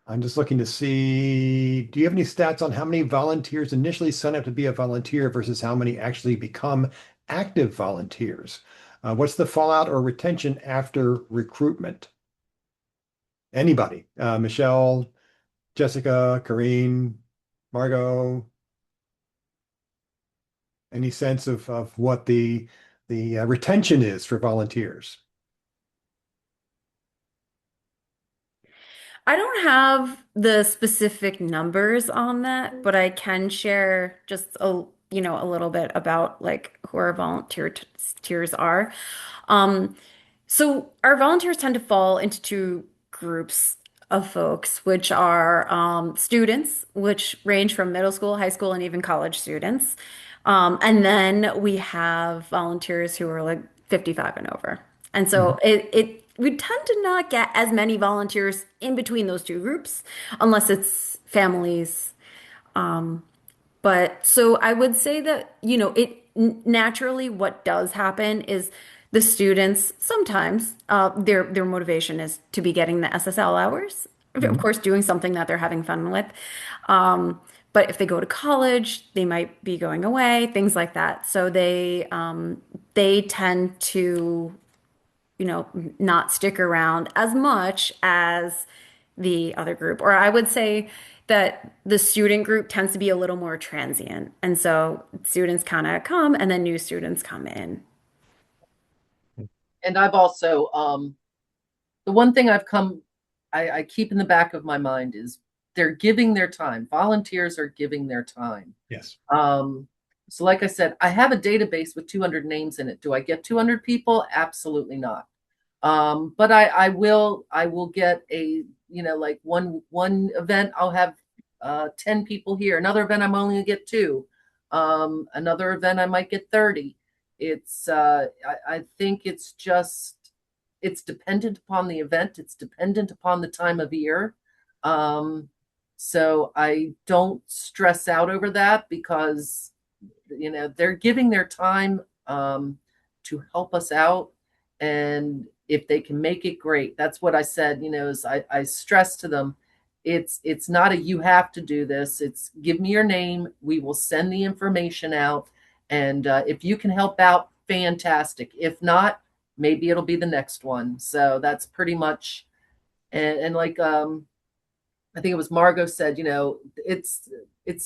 I'm just looking to see, do you have any stats on how many volunteers initially sign up to be a volunteer versus how many actually become active volunteers? What's the fallout or retention after recruitment? Anybody? Michele, Jessica, Carreen, Margo, any sense of what the retention is for volunteers? I don't have the specific numbers on that, but I can share just a little bit about like who our volunteers are. Um, so our volunteers tend to fall into two groups. of folks, which are students, which range from middle school, high school, and even college students. And then we have volunteers who are like 55 and over. And so Mhm. we tend to not get as many volunteers in between those two groups unless it's families. But so I would say that, naturally what does happen is the students sometimes their motivation is to be getting the SSL hours, of Mhm. course, doing something that they're having fun with. But if they go to college, they might be going away, things like that. So they tend to not stick around as much as the other group. Or I would say that the student group tends to be a little more transient. And so students kind of come and then new students come in. And I've also the one thing I keep in the back of my mind is they're giving their time. Volunteers are giving their time. Yes. So like I said, I have a database with 200 names in it. Do I get 200 people? Absolutely not. But I will get like one event I'll have 10 people here. Another event I'm only gonna get two. Another event I might get 30. I think it's dependent upon the event. It's dependent upon the time of year. So I don't stress out over that because they're giving their time to help us out, and if they can make it, great. That's what I said, is I stress to them, it's not a you have to do this. It's give me your name, we will send the information out, and if you can help out, fantastic. If not, maybe it'll be the next one. So that's pretty much. And like I think it was Margo said, it's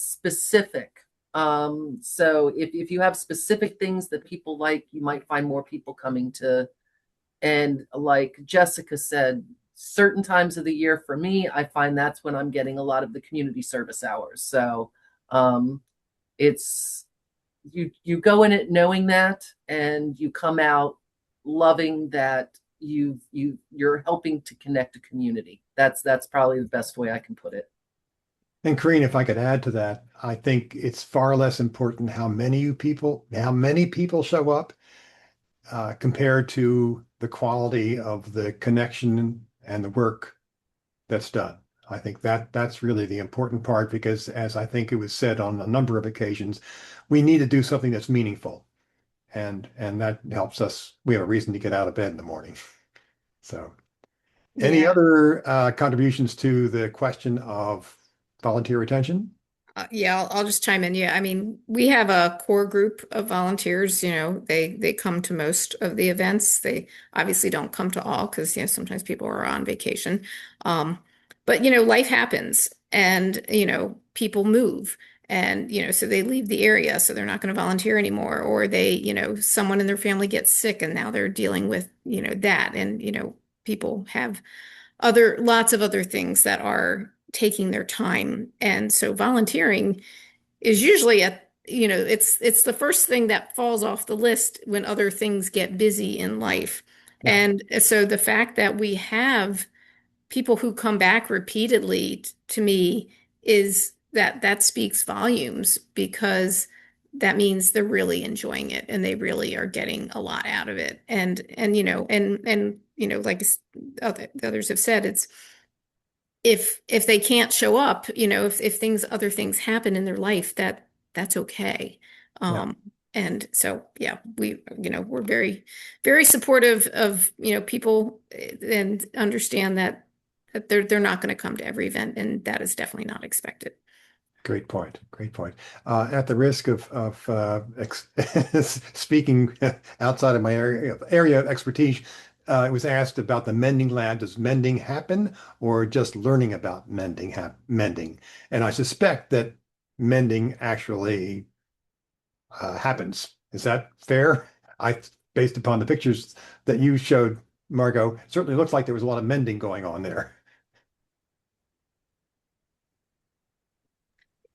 specific. So if you have specific things that people like, you might find more people coming to. And like Jessica said, certain times of the year for me, I find that's when I'm getting a lot of the community service hours. So it's you go in it knowing that, and you come out loving that you're helping to connect a community. That's probably the best way I can put it. And Carreen, if I could add to that, I think it's far less important how many people show up compared to the quality of the connection and the work that's done. I think that's really the important part because, as I think it was said on a number of occasions, we need to do something that's meaningful, and that helps us. We have a reason to get out of bed in the morning. So, any Yeah. other contributions to the question of volunteer retention? Yeah, I'll just chime in. Yeah, I mean, we have a core group of volunteers, they come to most of the events. They obviously don't come to all because, sometimes people are on vacation. Um, but life happens and, people move and, so they leave the area, so they're not going to volunteer anymore. Or they, someone in their family gets sick and now they're dealing with, that. And, people have lots of other things that are taking their time. And so volunteering is usually it's the first thing that falls off the list when other things get busy in life. Yeah, And so the fact that we have people who come back repeatedly to me is that speaks volumes because that means they're really enjoying it and they really are getting a lot out of it. And like others have said, it's if they can't show up, if other things happen in their life, that's okay. yeah, Um, and so, yeah, we're very, very supportive of, people and understand that they're not going to come to every event, and that is definitely not expected. great point. Great point. At the risk of speaking outside of my area of expertise, it was asked about the mending lab. Does mending happen, or just learning about mending? And I suspect that mending actually happens. Is that fair? Based upon the pictures that you showed, Margo, it certainly looks like there was a lot of mending going on there.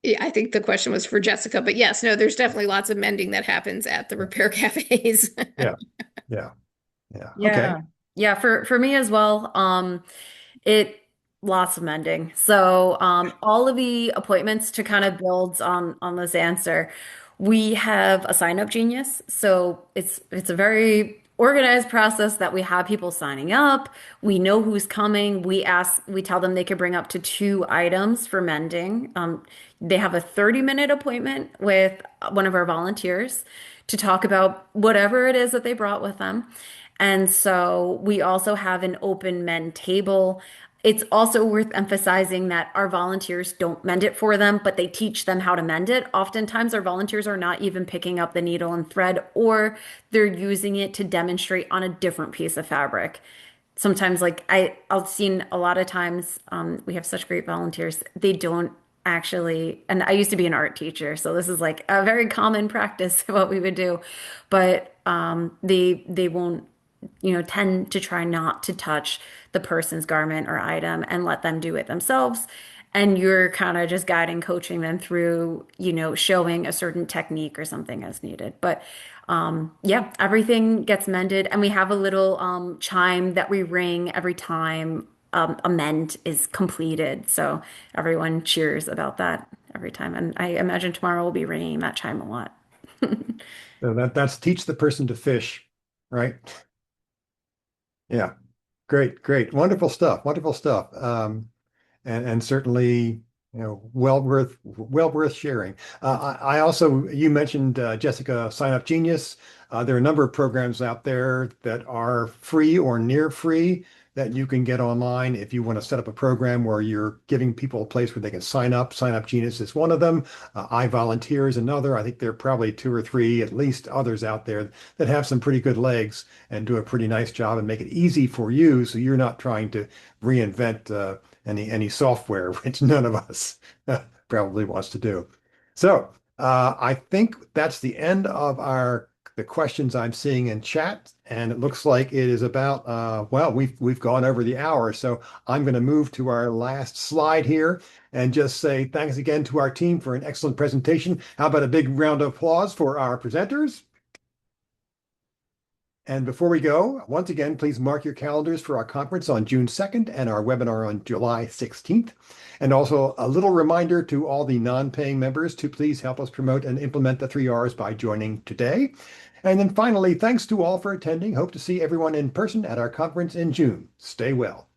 Yeah, I think the question was for Jessica, but yes, no, there's definitely lots of mending that happens at the repair cafes. Yeah, yeah, yeah. Okay. Yeah. Yeah, for me as well, it Lots of mending. So, all of the appointments to kind of build on this answer, we have a sign up genius. So it's a very organized process that we have people signing up. We know who's coming. We tell them they could bring up to 2 items for mending. They have a 30-minute appointment with one of our volunteers to talk about whatever it is that they brought with them. And so we also have an open mend table. It's also worth emphasizing that our volunteers don't mend it for them, but they teach them how to mend it. Oftentimes, our volunteers are not even picking up the needle and thread, or they're using it to demonstrate on a different piece of fabric. Sometimes, like I've seen a lot of times, we have such great volunteers. They don't actually, and I used to be an art teacher, so this is like a very common practice what we would do, but they won't tend to try not to touch the person's garment or item and let them do it themselves. And you're kind of just guiding, coaching them through, showing a certain technique or something as needed. But yeah, everything gets mended. And we have a little chime that we ring every time a mend is completed. So everyone cheers about that every time. And I imagine tomorrow we'll be ringing that chime a lot. So that's teach the person to fish, right? Yeah. Great, great. Wonderful stuff. Wonderful stuff. And certainly, well worth sharing. I also, you mentioned Jessica Sign Up Genius. There are a number of programs out there that are free or near free that you can get online if you want to set up a program where you're giving people a place where they can sign up. Sign Up Genius is one of them. I Volunteer is another. I think there are probably 2 or 3, at least, others out there that have some pretty good legs and do a pretty nice job and make it easy for you, so you're not trying to reinvent any software, which none of us probably wants to do. So I think that's the end of the questions I'm seeing in chat, and it looks like it is about well, we've gone over the hour, so I'm going to move to our last slide here and just say thanks again to our team for an excellent presentation. How about a big round of applause for our presenters? And before we go, once again, please mark your calendars for our conference on June 2nd and our webinar on July 16th. And also a little reminder to all the non-paying members to please help us promote and implement the 3Rs by joining today. And then finally, thanks to all for attending. Hope to see everyone in person at our conference in June. Stay well.